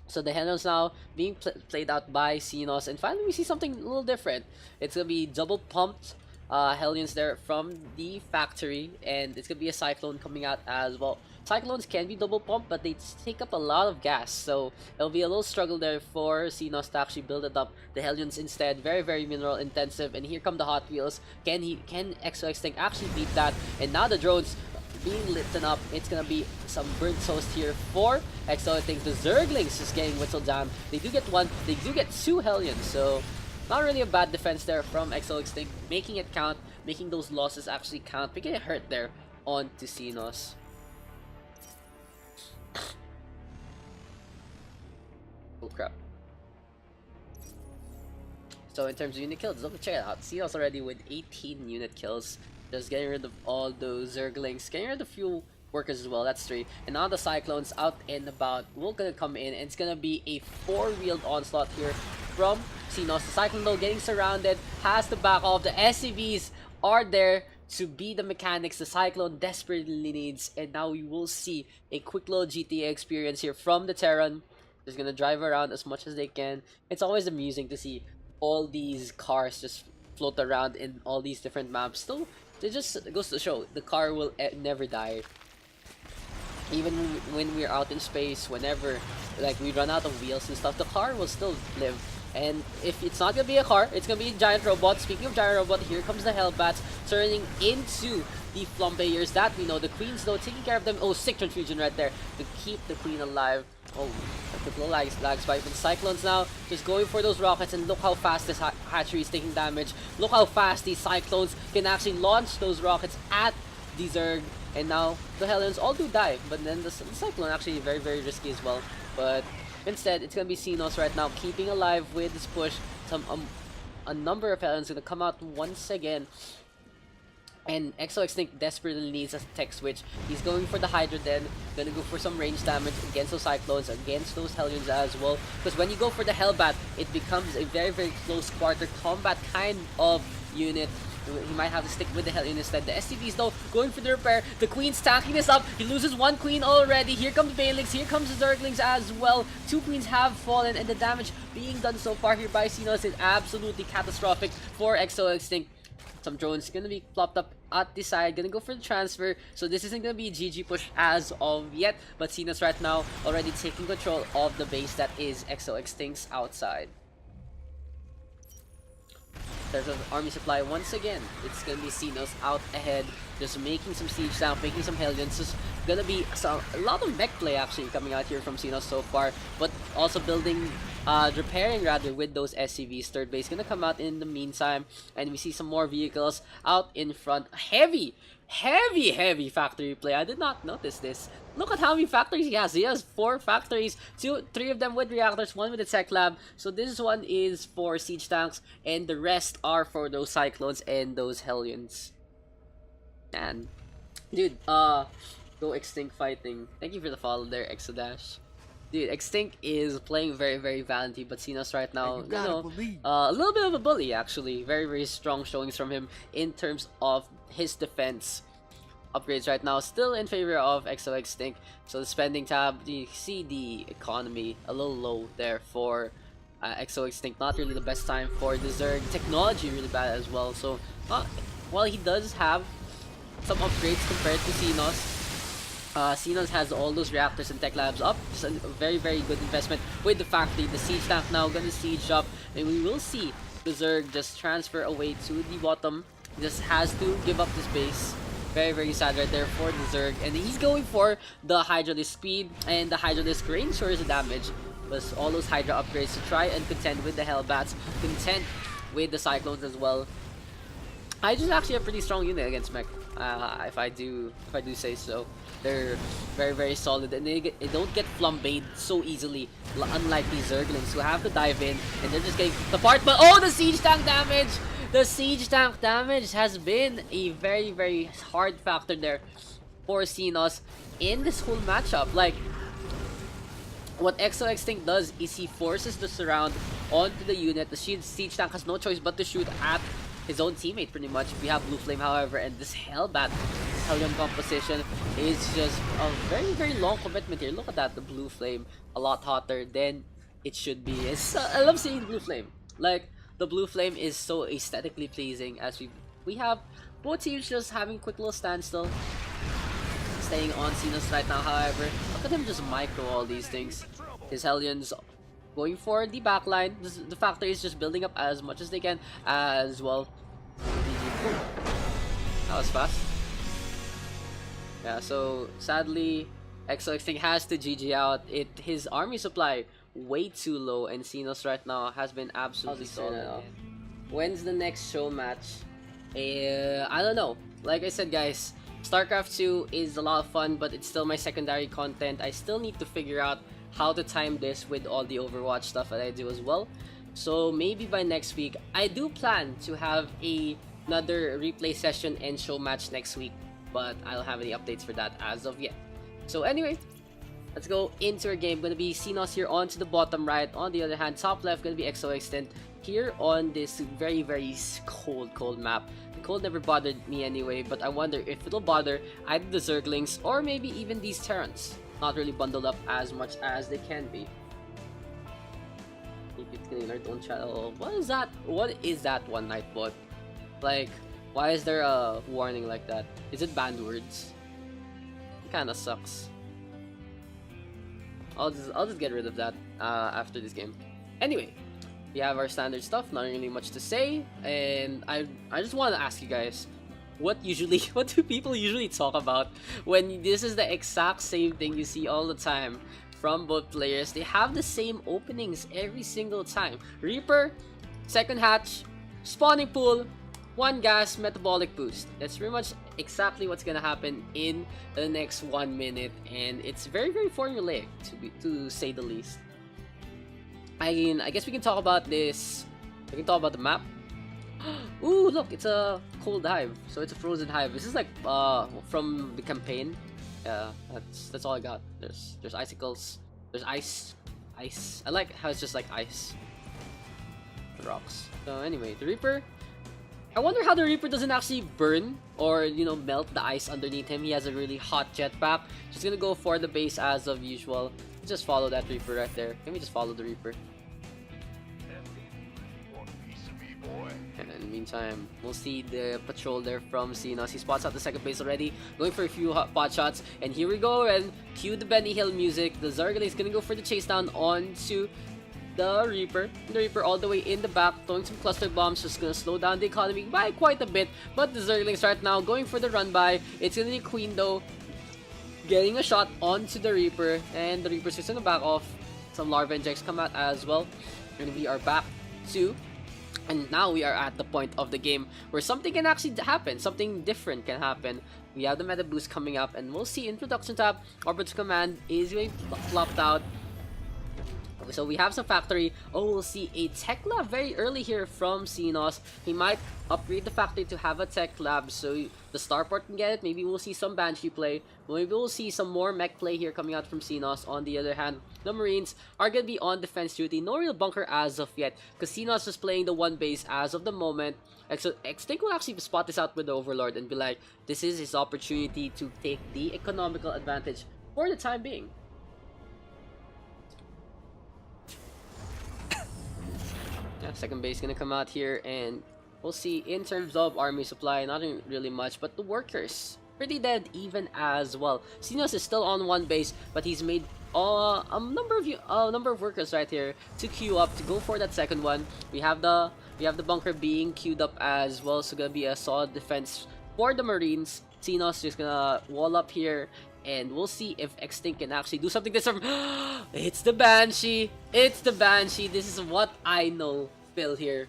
So the Hellions now being played out by Xenos, and finally we see something a little different. It's gonna be double pumped Hellions there from the factory, and it's gonna be a Cyclone coming out as well. Cyclones can be double pumped, but they take up a lot of gas, so it'll be a little struggle there for Xenos to actually build it up. The Hellions instead, very mineral intensive, and here come the Hot Wheels. Can eXoXtinc actually beat that? And now the drones being lit up. It's gonna be some burnt toast here for eXoXtinc. The Zerglings is getting whittled down. They do get one, they do get two Hellions, so not really a bad defense there from eXoXtinc, making it count, making those losses actually count, making it hurt there on to Xenos. Oh crap. So in terms of unit kills, let's check it out. Xenos already with 18 unit kills. Just getting rid of all those Zerglings, getting rid of a few workers as well, that's 3. And now the Cyclones out and about will gonna come in, and it's gonna be a 4-wheeled onslaught here from Xenos. The Cyclone though getting surrounded, has to back off. The SCVs are there to be the mechanics the Cyclone desperately needs, and now we will see a quick little GTA experience here from the Terran. Just gonna drive around as much as they can. It's always amusing to see all these cars just float around in all these different maps. Still, it just goes to show the car will never die. Even when we're out in space, whenever like we run out of wheels and stuff, the car will still live. And if it's not gonna be a car, it's gonna be a giant robot. Speaking of giant robot, here comes the Hellbats turning into the Flambeers that we know. The Queens though taking care of them. Oh, sick transfusion right there to keep the Queen alive. Oh, the little lag spike. But the Cyclones now just going for those rockets, and look how fast this hatchery is taking damage. Look how fast these Cyclones can actually launch those rockets at the Zerg. And now the Hellions all do die, but then the Cyclone actually very risky as well. But instead, it's gonna be Xenos right now keeping alive with this push. A number of Hellions gonna come out once again. And eXoXtinc desperately needs a tech switch. He's going for the Hydra then. Gonna go for some range damage against those Cyclones, against those Hellions as well. Because when you go for the Hellbat, it becomes a very close quarter combat kind of unit. He might have to stick with the Hellion instead. The SCVs though going for the repair. The Queen's stacking this up. He loses one Queen already. Here comes the Balix. Here comes the Zerglings as well. 2 Queens have fallen, and the damage being done so far here by Xenos is absolutely catastrophic for eXoXtinc. Some drones gonna be plopped up at the side, gonna go for the transfer. So this isn't gonna be a GG push as of yet, but Xenos right now already taking control of the base that is eXoXtinc's outside. There's an army supply once again. It's gonna be Xenos out ahead, just making some siege down, making some Hellions. Just gonna be a lot of mech play actually coming out here from Xenos so far, but also repairing rather with those SCVs. Third base gonna come out in the meantime, and we see some more vehicles out in front. Heavy factory play. I did not notice this. Look at how many factories he has. He has 4 factories, 3 of them with reactors, 1 with the tech lab. So this one is for siege tanks, and the rest are for those Cyclones and those Hellions. Man, dude, go Extinct fighting. Thank you for the follow there, Exodash. Dude, Extinct is playing very valiantly, but Xenos right now, a little bit of a bully actually. Very strong showings from him in terms of his defense. Upgrades right now still in favor of eXoXtinc. So the spending tab, you see the economy a little low there for eXoXtinc. Not really the best time for the Zerg. Technology really bad as well. So while he does have some upgrades compared to Xenos, Xenos has all those reactors and tech labs up. It's a very good investment with the factory. The siege tank now gonna siege up, and we will see the Zerg just transfer away to the bottom. He just has to give up this base. Very sad right there for the Zerg, and he's going for the Hydralisk speed and the Hydralisk range source damage. Plus all those Hydra upgrades to try and contend with the Hellbats, contend with the Cyclones as well. Hydra's actually a pretty strong unit against mech. If I do say so. They're very solid, and they don't get flambéed so easily, unlike these Zerglings who have to dive in and they're just getting the part. But oh, the siege tank damage! The siege tank damage has been a very hard factor there for Xenos in this whole matchup. Like, what eXoXtinc does is he forces the surround onto the unit. The siege tank has no choice but to shoot at his own teammate, pretty much. We have Blue Flame, however, and this Hellbat Hellion composition is just a very long commitment here. Look at that, the Blue Flame, a lot hotter than it should be. I love seeing Blue Flame. Like, the Blue Flame is so aesthetically pleasing, as we have both teams just having quick little standstill, staying on Xenos right now. However, look at him just micro all these things. His Hellions going for the backline. The factory is just building up as much as they can as well. That was fast. Yeah, so sadly, eXoXtinc has to GG out. His army supply way too low, and Xenos right now has been absolutely solid. When's the next show match? I don't know. Like I said, guys, StarCraft 2 is a lot of fun, but it's still my secondary content. I still need to figure out how to time this with all the Overwatch stuff that I do as well. So maybe by next week, I do plan to have another replay session and show match next week, but I don't have any updates for that as of yet. So anyway, let's go into our game. Gonna be Xenos here on to the bottom right. On the other hand, top left gonna be eXoXtinc here on this very cold map. The cold never bothered me anyway, but I wonder if it'll bother either the Zerglings or maybe even these Terrans. Not really bundled up as much as they can be. It's getting their own channel. What is that? What is that one, Nightbot? Like, why is there a warning like that? Is it banned words? It kinda sucks. I'll just get rid of that after this game. Anyway, we have our standard stuff. Not really much to say, and I just want to ask you guys, what do people usually talk about when this is the exact same thing you see all the time from both players? They have the same openings every single time. Reaper, second hatch, spawning pool, one gas, metabolic boost. That's pretty much exactly what's gonna happen in the next 1 minute, and it's very formulaic to say the least. I guess we can talk about this. We can talk about the map. Ooh, look, it's a cold hive. So it's a frozen hive. This is like from the campaign. Yeah, that's all I got. There's icicles. There's ice. I like how it's just like ice. The rocks. So anyway, the Reaper. I wonder how the Reaper doesn't actually burn or, you know, melt the ice underneath him. He has a really hot jetpack. Just gonna go for the base as of usual. Just follow that Reaper right there. Can we just follow the Reaper? And in the meantime, we'll see the patrol there from Xenos. He spots out the second base already, going for a few pot shots. And here we go, and cue the Benny Hill music. The Zerglings is gonna go for the chase down onto the Reaper. The Reaper all the way in the back, throwing some cluster bombs, just gonna slow down the economy by quite a bit. But the Zerglings right now going for the run by. It's gonna be Queen though, getting a shot onto the Reaper, and the Reaper's just gonna back off. Some larva injects come out as well. And we are back to, and now we are at the point of the game where something can actually happen, something different can happen. We have the meta boost coming up, and we'll see in production tab, Orbital Command is being flopped out. So we have some factory. Oh, we'll see a tech lab very early here from Xenos. He might upgrade the factory to have a tech lab so the starport can get it. Maybe we'll see some Banshee play. Maybe we'll see some more mech play here coming out from Xenos. On the other hand, the Marines are going to be on defense duty. No real bunker as of yet, because Xenos is playing the one base as of the moment. So eXoXtinc will actually spot this out with the Overlord and be like, this is his opportunity to take the economical advantage for the time being. Yeah, second base gonna come out here, and we'll see in terms of army supply, not really much, but the workers pretty dead even as well. Xenos is still on one base, but he's made a number of workers right here to queue up to go for that second one. We have the bunker being queued up as well, so gonna be a solid defense for the Marines. Xenos just gonna wall up here, and we'll see if eXoXtinc can actually do something this time. It's the Banshee! It's the Banshee! This is what I know Phil here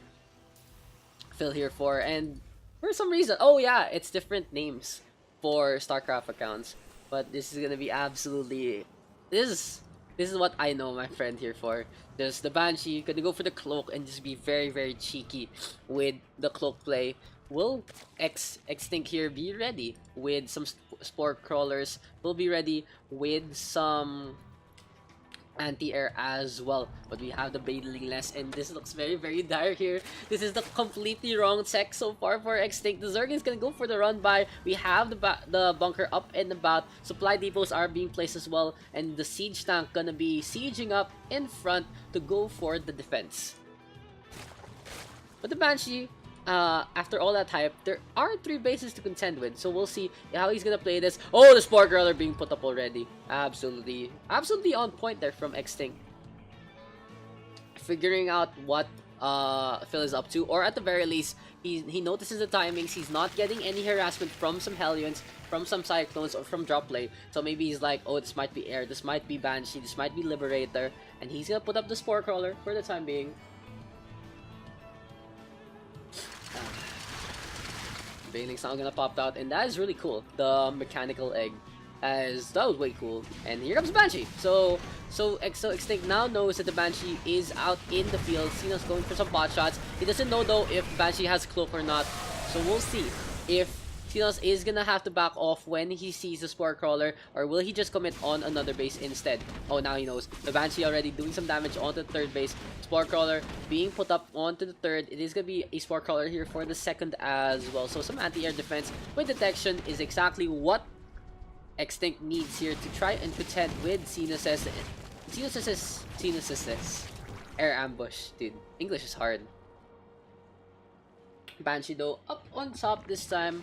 for, and For some reason. Oh yeah, it's different names for StarCraft accounts. But this is gonna be absolutely this is this is what I know my friend here for. Just the Banshee gonna go for the cloak and just be very cheeky with the cloak play. Will Xtinc here be ready with some spore crawlers? Will be ready with some anti-air as well, but we have the Banelingless, and this looks very dire here. This is the completely wrong tech so far for Extinct. The Zergling's gonna go for the run by. We have the bunker up and about. Supply depots are being placed as well, and the siege tank gonna be sieging up in front to go for the defense. But the Banshee, after all that hype, there are 3 bases to contend with, so we'll see how he's gonna play this. Oh, the Spore Growler being put up already. Absolutely on point there from Extinct. Figuring out what Phil is up to, or at the very least, he notices the timings. He's not getting any harassment from some Hellions, from some Cyclones, or from drop play. So maybe he's like, oh, this might be Air, this might be Banshee, this might be Liberator, and he's gonna put up the Spore Crawler for the time being. Baneling's now gonna pop out, and that is really cool. The mechanical egg, as that was way cool. And here comes Banshee. So Extinct now knows that the Banshee is out in the field. Xenos going for some bot shots. He doesn't know though if Banshee has cloak or not. So we'll see if Xenos is gonna have to back off when he sees the Spore Crawler, or will he just commit on another base instead? Oh, now he knows. The Banshee already doing some damage onto the 3rd base. Spore Crawler being put up onto the 3rd. It is gonna be a Spore Crawler here for the 2nd as well. So some anti-air defense with detection is exactly what Extinct needs here to try and contend with Xenos' air ambush. Dude, English is hard. Banshee though up on top this time,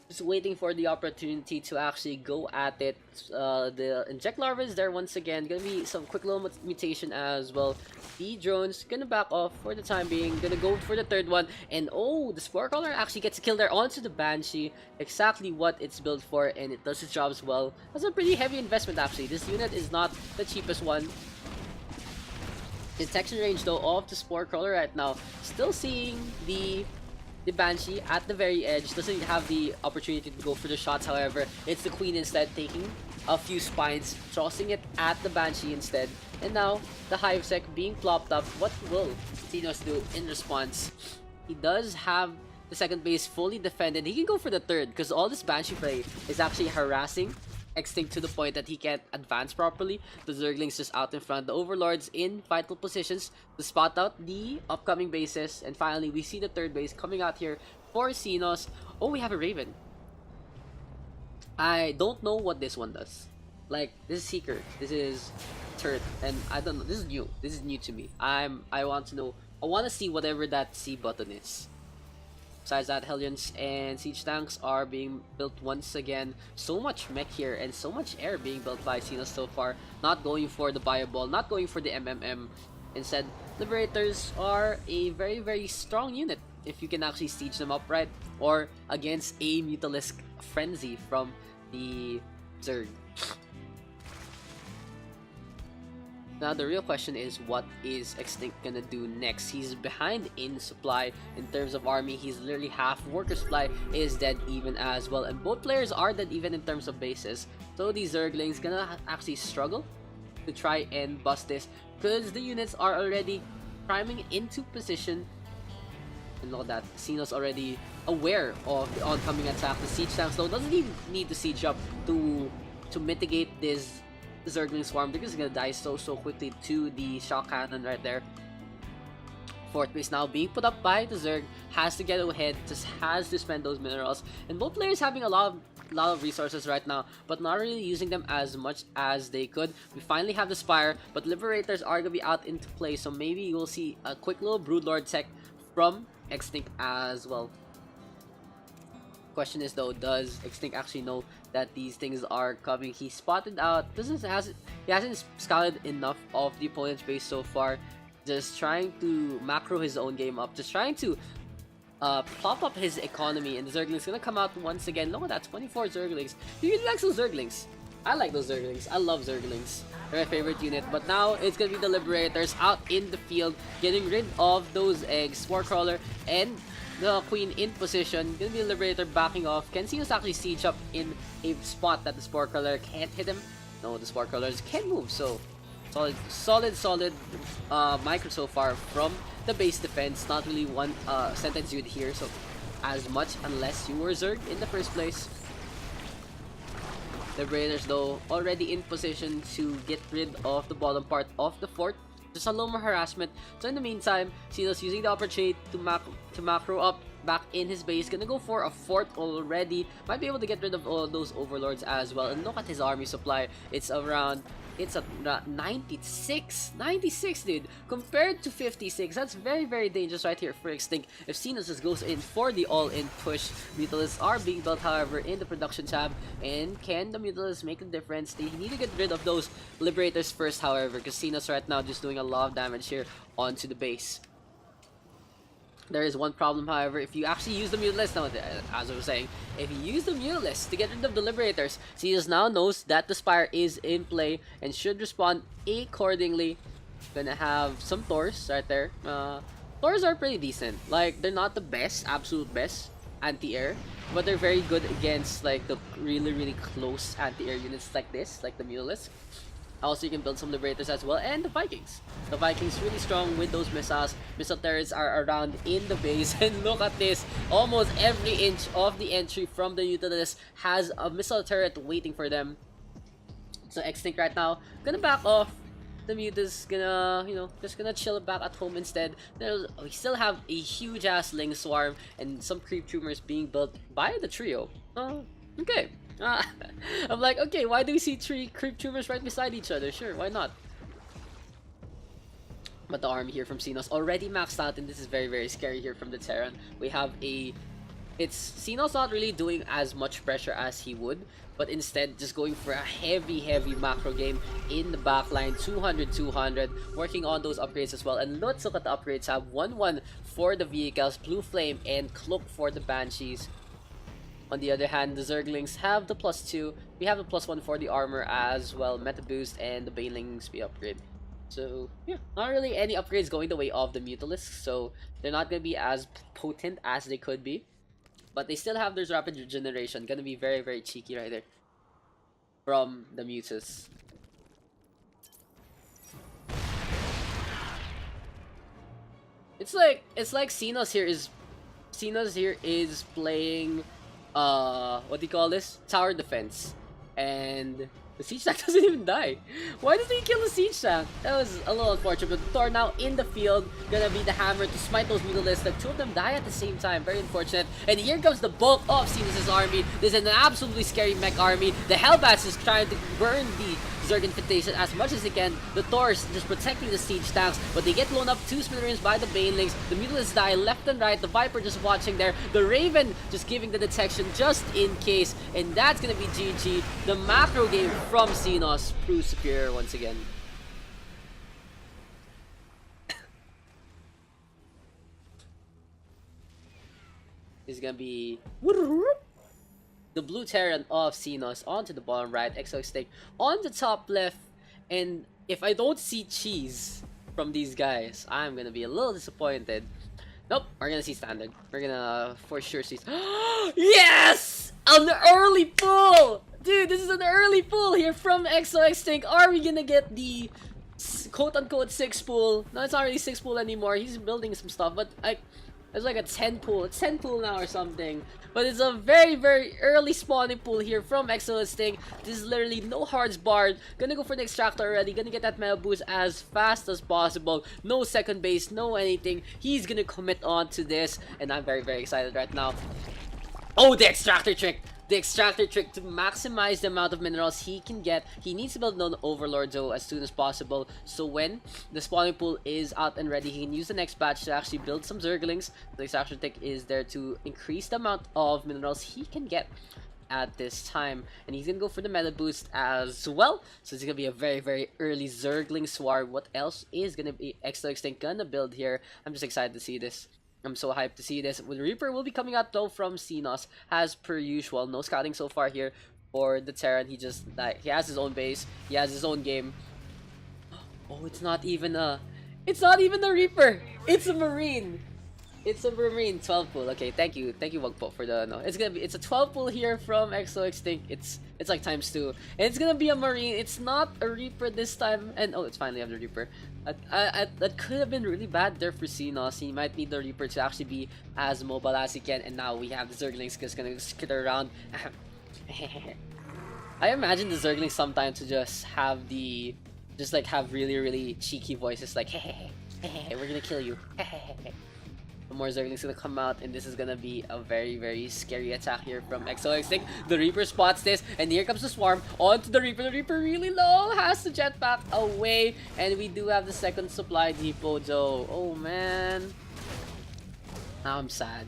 just waiting for the opportunity to actually go at it. The inject larva is there once again. Gonna be some quick little mutation as well. The drones gonna back off for the time being. Gonna go for the 3rd one, and oh, the Spore Crawler actually gets a kill there onto the Banshee. Exactly what it's built for, and it does its job as well. That's a pretty heavy investment actually. This unit is not the cheapest one. Detection range though of the Spore Crawler right now, still seeing the Banshee at the very edge. Doesn't have the opportunity to go for the shots, however. It's the Queen instead taking a few spines, tossing it at the Banshee instead. And now, the Hive Sec being plopped up. What will Xenos do in response? He does have the 2nd base fully defended. He can go for the 3rd, because all this Banshee play is actually harassing Extinct to the point that he can't advance properly. The Zerglings just out in front. The Overlords in vital positions to spot out the upcoming bases. And finally, we see the 3rd base coming out here for Xenos. Oh, we have a Raven. I don't know what this one does. Like, this is Seeker. This is Turret. And I don't know. This is new. This is new to me. I want to know. I want to see whatever that C button is. Besides that, Hellions and Siege Tanks are being built once again. So much mech here and so much air being built by Xenos so far. Not going for the Bioball, not going for the MMM. Instead, Liberators are a very strong unit if you can actually siege them upright, or against a Mutalisk Frenzy from the Zerg. Now the real question is, what is Extinct gonna do next? He's behind in supply in terms of army. He's literally half. Worker supply is dead even as well, and both players are dead even in terms of bases. So the Zerglings gonna actually struggle to try and bust this, because the units are already priming into position. And look at that, Xenos already aware of the oncoming attack. The siege tanks though doesn't even need to siege up to mitigate this Zergling swarm. They're just gonna die so quickly to the shock cannon right there. 4th base now being put up by the Zerg. Has to get ahead, just has to spend those minerals. And both players having a lot of resources right now, but not really using them as much as they could. We finally have the Spire, but Liberators are gonna be out into play, so maybe you'll see a quick little Broodlord tech from Extinct as well. Question is though, does Extinct actually know that these things are coming? He spotted out, he hasn't scouted enough of the opponent's base so far. Just trying to macro his own game up, just trying to plop up his economy, and the Zerglings gonna come out once again. Look at that, 24 Zerglings. You really like those Zerglings. I like those Zerglings. I love Zerglings. They're my favorite unit. But now it's gonna be the Liberators out in the field, getting rid of those eggs. Spore Crawler and the Queen in position. Gonna be a Liberator backing off. Can Xenos actually siege up in a spot that the Spore Crawler can't hit him? No, the Spore Crawlers can move, so solid micro so far from the base defense. Not really one sentence you'd hear, so as much unless you were Zerg in the first place. Liberators though already in position to get rid of the bottom part of the fort. Just a little more harassment. So in the meantime, Xenos using the opportunity to macro up back in his base. Gonna go for a fort already. Might be able to get rid of all those overlords as well. And look at his army supply. It's at 96, dude, compared to 56. That's very dangerous right here for Extinct. If Xenos just goes in for the all-in push, Mutalisks are being built, however, in the production tab. And can the Mutalisks make a difference? They need to get rid of those Liberators first, however, because Xenos right now just doing a lot of damage here onto the base. There is one problem, however. If you actually use the Mutalisks, now, as I was saying, if you use the Mutalisks to get rid of the Liberators, Xenos now knows that the Spire is in play and should respond accordingly. Gonna have some Thors right there. Thors are pretty decent. Like, they're not the best, absolute best anti-air, but they're very good against like the really close anti-air units like this, like the Mutalisks. Also, you can build some Liberators as well, and the Vikings. The Vikings really strong with those missiles. Missile turrets are around in the base, and look at this. Almost every inch of the entry from the Mutalisks has a missile turret waiting for them. So Extinct right now gonna back off. The Mutas gonna, just gonna chill back at home instead. We still have a huge ass Ling Swarm and some creep tumors being built by the trio. Okay. I'm like, okay, why do we see 3 creep tumors right beside each other? Sure, why not? But the army here from Xenos already maxed out, and this is very scary here from the Terran. We have Xenos not really doing as much pressure as he would, but instead just going for a heavy macro game in the backline. 200, working on those upgrades as well. And let's look at the upgrades. Have 1-1 for the vehicles, Blue Flame, and Cloak for the Banshees. On the other hand, the Zerglings have the +2. We have the +1 for the armor as well, Meta Boost, and the Baneling speed upgrade. So yeah, not really any upgrades going the way of the Mutalisks, so they're not gonna be as potent as they could be. But they still have their rapid regeneration. Gonna be very cheeky right there from the Mutas. It's like Xenos here is playing what do you call this? Tower defense. And the siege tank doesn't even die. Why doesn't he kill the siege tank? That was a little unfortunate. But Thor now in the field, gonna be the hammer to smite those Mutalisks. Like 2 of them die at the same time. Very unfortunate. And here comes the bulk of Xenos' army. This is an absolutely scary mech army. The Hellbats is trying to burn the Zerg infiltration as much as they can. The Thors just protecting the siege tanks, but they get blown up 2 smithereens by the Banelings. The Mutalisks die left and right. The Viper just watching there. The Raven just giving the detection just in case. And that's gonna be GG. The macro game from Xenos proves superior once again. This is gonna be the blue Terran of Xenos onto the bottom right, eXoXtinc on the top left, and if I don't see cheese from these guys, I'm gonna be a little disappointed. Nope, we're gonna see standard. We're gonna for sure see. Yes! An early pull! Dude, this is an early pull here from eXoXtinc. Are we gonna get the quote-unquote 6 pull? No, it's not really 6 pull anymore. He's building some stuff, but it's like a 10 pull. It's 10 pull now or something. But it's a very early spawning pull here from eXoXtinc. This is literally no hards barred. Gonna go for the extractor already. Gonna get that mega boost as fast as possible. No second base, no anything. He's gonna commit on to this. And I'm very excited right now. Oh, the extractor trick! The extractor trick to maximize the amount of minerals he can get. He needs to build an overlord though as soon as possible. So when the spawning pool is out and ready, he can use the next batch to actually build some Zerglings. The extractor trick is there to increase the amount of minerals he can get at this time. And he's gonna go for the meta boost as well. So it's gonna be a very early Zergling swarm. What else is gonna be eXoXtinc gonna build here? I'm just excited to see this. I'm so hyped to see this. The Reaper will be coming out though from Xenos as per usual. No scouting so far here for the Terran. He just he has his own base. He has his own game. Oh, it's not even a Reaper. It's a Marine. It's a Marine 12 pull. Okay, thank you, Wagpo for the no. It's a 12 pull here from eXoXtinc. It's like times 2, and it's gonna be a Marine. It's not a Reaper this time, and oh, it's finally have the Reaper. That could have been really bad there for Xenos. He might need the Reaper to actually be as mobile as he can, and now we have the Zerglings just gonna skitter around. I imagine the Zerglings sometimes to just have have really cheeky voices like hey, we're gonna kill you. The more Zerglings gonna come out, and this is gonna be a very scary attack here from eXoXtinc. The Reaper spots this, and here comes the Swarm onto the Reaper. The Reaper really low, has to jetpack away, and we do have the second supply depot though. Oh man. Now I'm sad,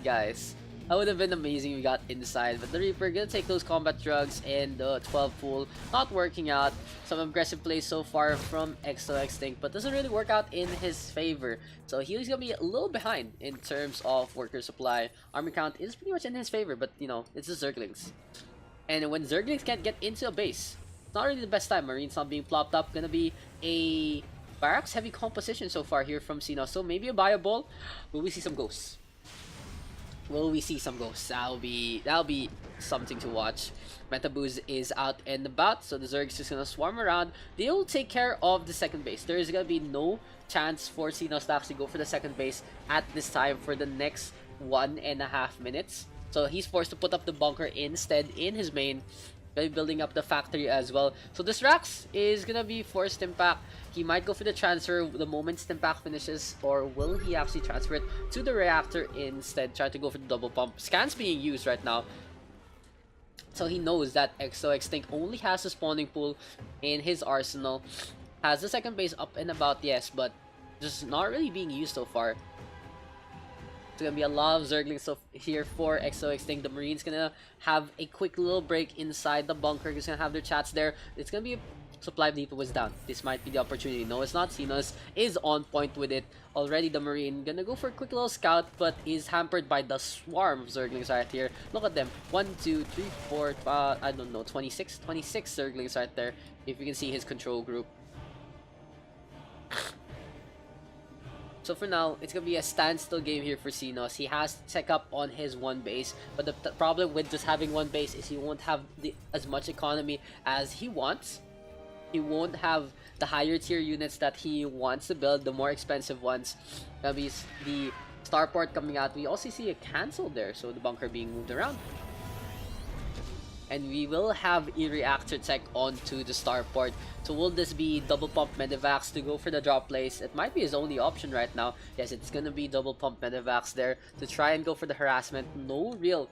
guys. That would have been amazing if we got inside, but the Reaper gonna take those combat drugs, and the 12 pool not working out. Some aggressive plays so far from eXoXtinc, but doesn't really work out in his favor. So he's gonna be a little behind in terms of worker supply. Army count is pretty much in his favor, but you know, it's the Zerglings. And when Zerglings can't get into a base, it's not really the best time. Marines not being plopped up, gonna be a barracks heavy composition so far here from Xenos. So maybe a viable. Will we see some ghosts? That'll be something to watch. Metabooz is out and about, so the Zerg's just gonna swarm around. They'll take care of the second base. There is gonna be no chance for Xenos to actually go for the second base at this time for the next 1.5 minutes. So he's forced to put up the bunker instead in his main. Gonna be building up the factory as well. So this Rax is gonna be forced impact. He might go for the transfer the moment Stimpack finishes, or will he actually transfer it to the reactor instead? Try to go for the double pump. Scan's being used right now, so he knows that eXoXtinc only has a spawning pool in his arsenal. Has the second base up and about, yes, but just not really being used so far. It's gonna be a lot of Zerglings here for eXoXtinc. The Marines gonna have a quick little break inside the bunker. Just gonna have their chats there. It's gonna be a supply depot was down. This might be the opportunity. No, it's not. Xenos is on point with it. Already the Marine gonna go for a quick little scout, but is hampered by the swarm of Zerglings right here. Look at them. 1, 2, 3, 4, 5, I don't know, 26 Zerglings right there. If you can see his control group. So for now, it's gonna be a standstill game here for Xenos. He has to check up on his one base, but the problem with just having one base is he won't have as much economy as he wants. He won't have the higher tier units that he wants to build, the more expensive ones. That'll be the starport coming out. We also see a cancel there, so the bunker being moved around. And we will have a reactor tech onto the starport. So will this be double pump Medivacs to go for the drop place? It might be his only option right now. Yes, it's gonna be double pump Medivacs there to try and go for the harassment. No real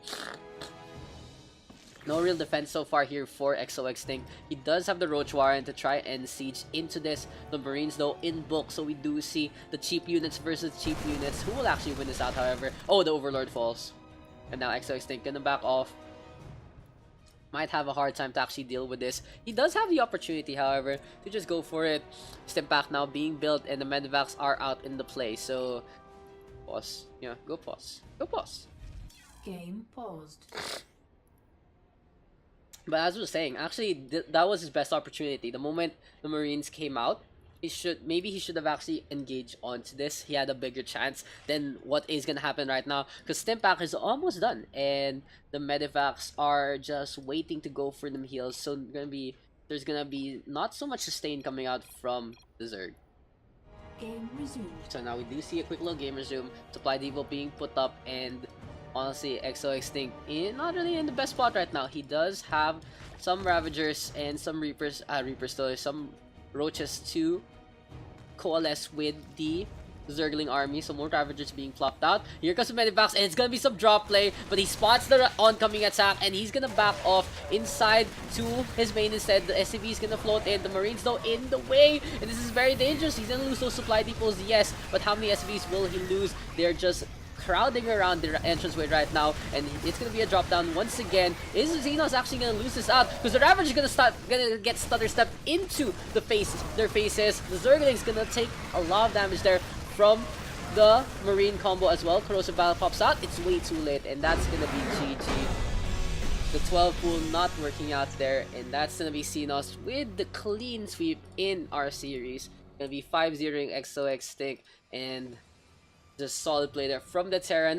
defense so far here for eXoXtinc. He does have the Roach Warren to try and siege into this. The Marines though in book, so we do see the cheap units versus cheap units. Who will actually win this out, however? Oh, the Overlord falls. And now eXoXtinc gonna back off. Might have a hard time to actually deal with this. He does have the opportunity, however, to just go for it. Stimpack now being built, and the Medivacs are out in the play. So, pause. Yeah, go pause. Go pause. Game paused. But as I was saying, actually, that was his best opportunity. The moment the Marines came out, he should have actually engaged onto this. He had a bigger chance than what is gonna happen right now, because Stimpack is almost done, and the Medivacs are just waiting to go for them heals. So there's gonna be not so much sustain coming out from the Zerg. Game resumed. So now we do see a quick little game resume. Supply depot being put up, and honestly, eXoXtinc not really in the best spot right now. He does have some Ravagers and some Reapers, some Roaches to coalesce with the Zergling army, so more Ravagers being plopped out. Here comes the Medivacs, and it's gonna be some drop play, but he spots the oncoming attack, and he's gonna back off inside to his main instead. The SCV is gonna float in, the Marines though in the way, and this is very dangerous. He's gonna lose those supply depots, yes, but how many SCVs will he lose? They're just crowding around the entranceway right now, and it's gonna be a drop down once again. Is Xenos actually gonna lose this out? Because the Ravage is gonna get stutter stepped into their faces. The Zergling's gonna take a lot of damage there from the Marine combo as well. Corrosive Battle pops out. It's way too late, and that's gonna be GG. The 12 pool not working out there, and that's gonna be Xenos with the clean sweep in our series. Gonna be 5-0ing eXoXtinc, and Just solid play there from the Terran.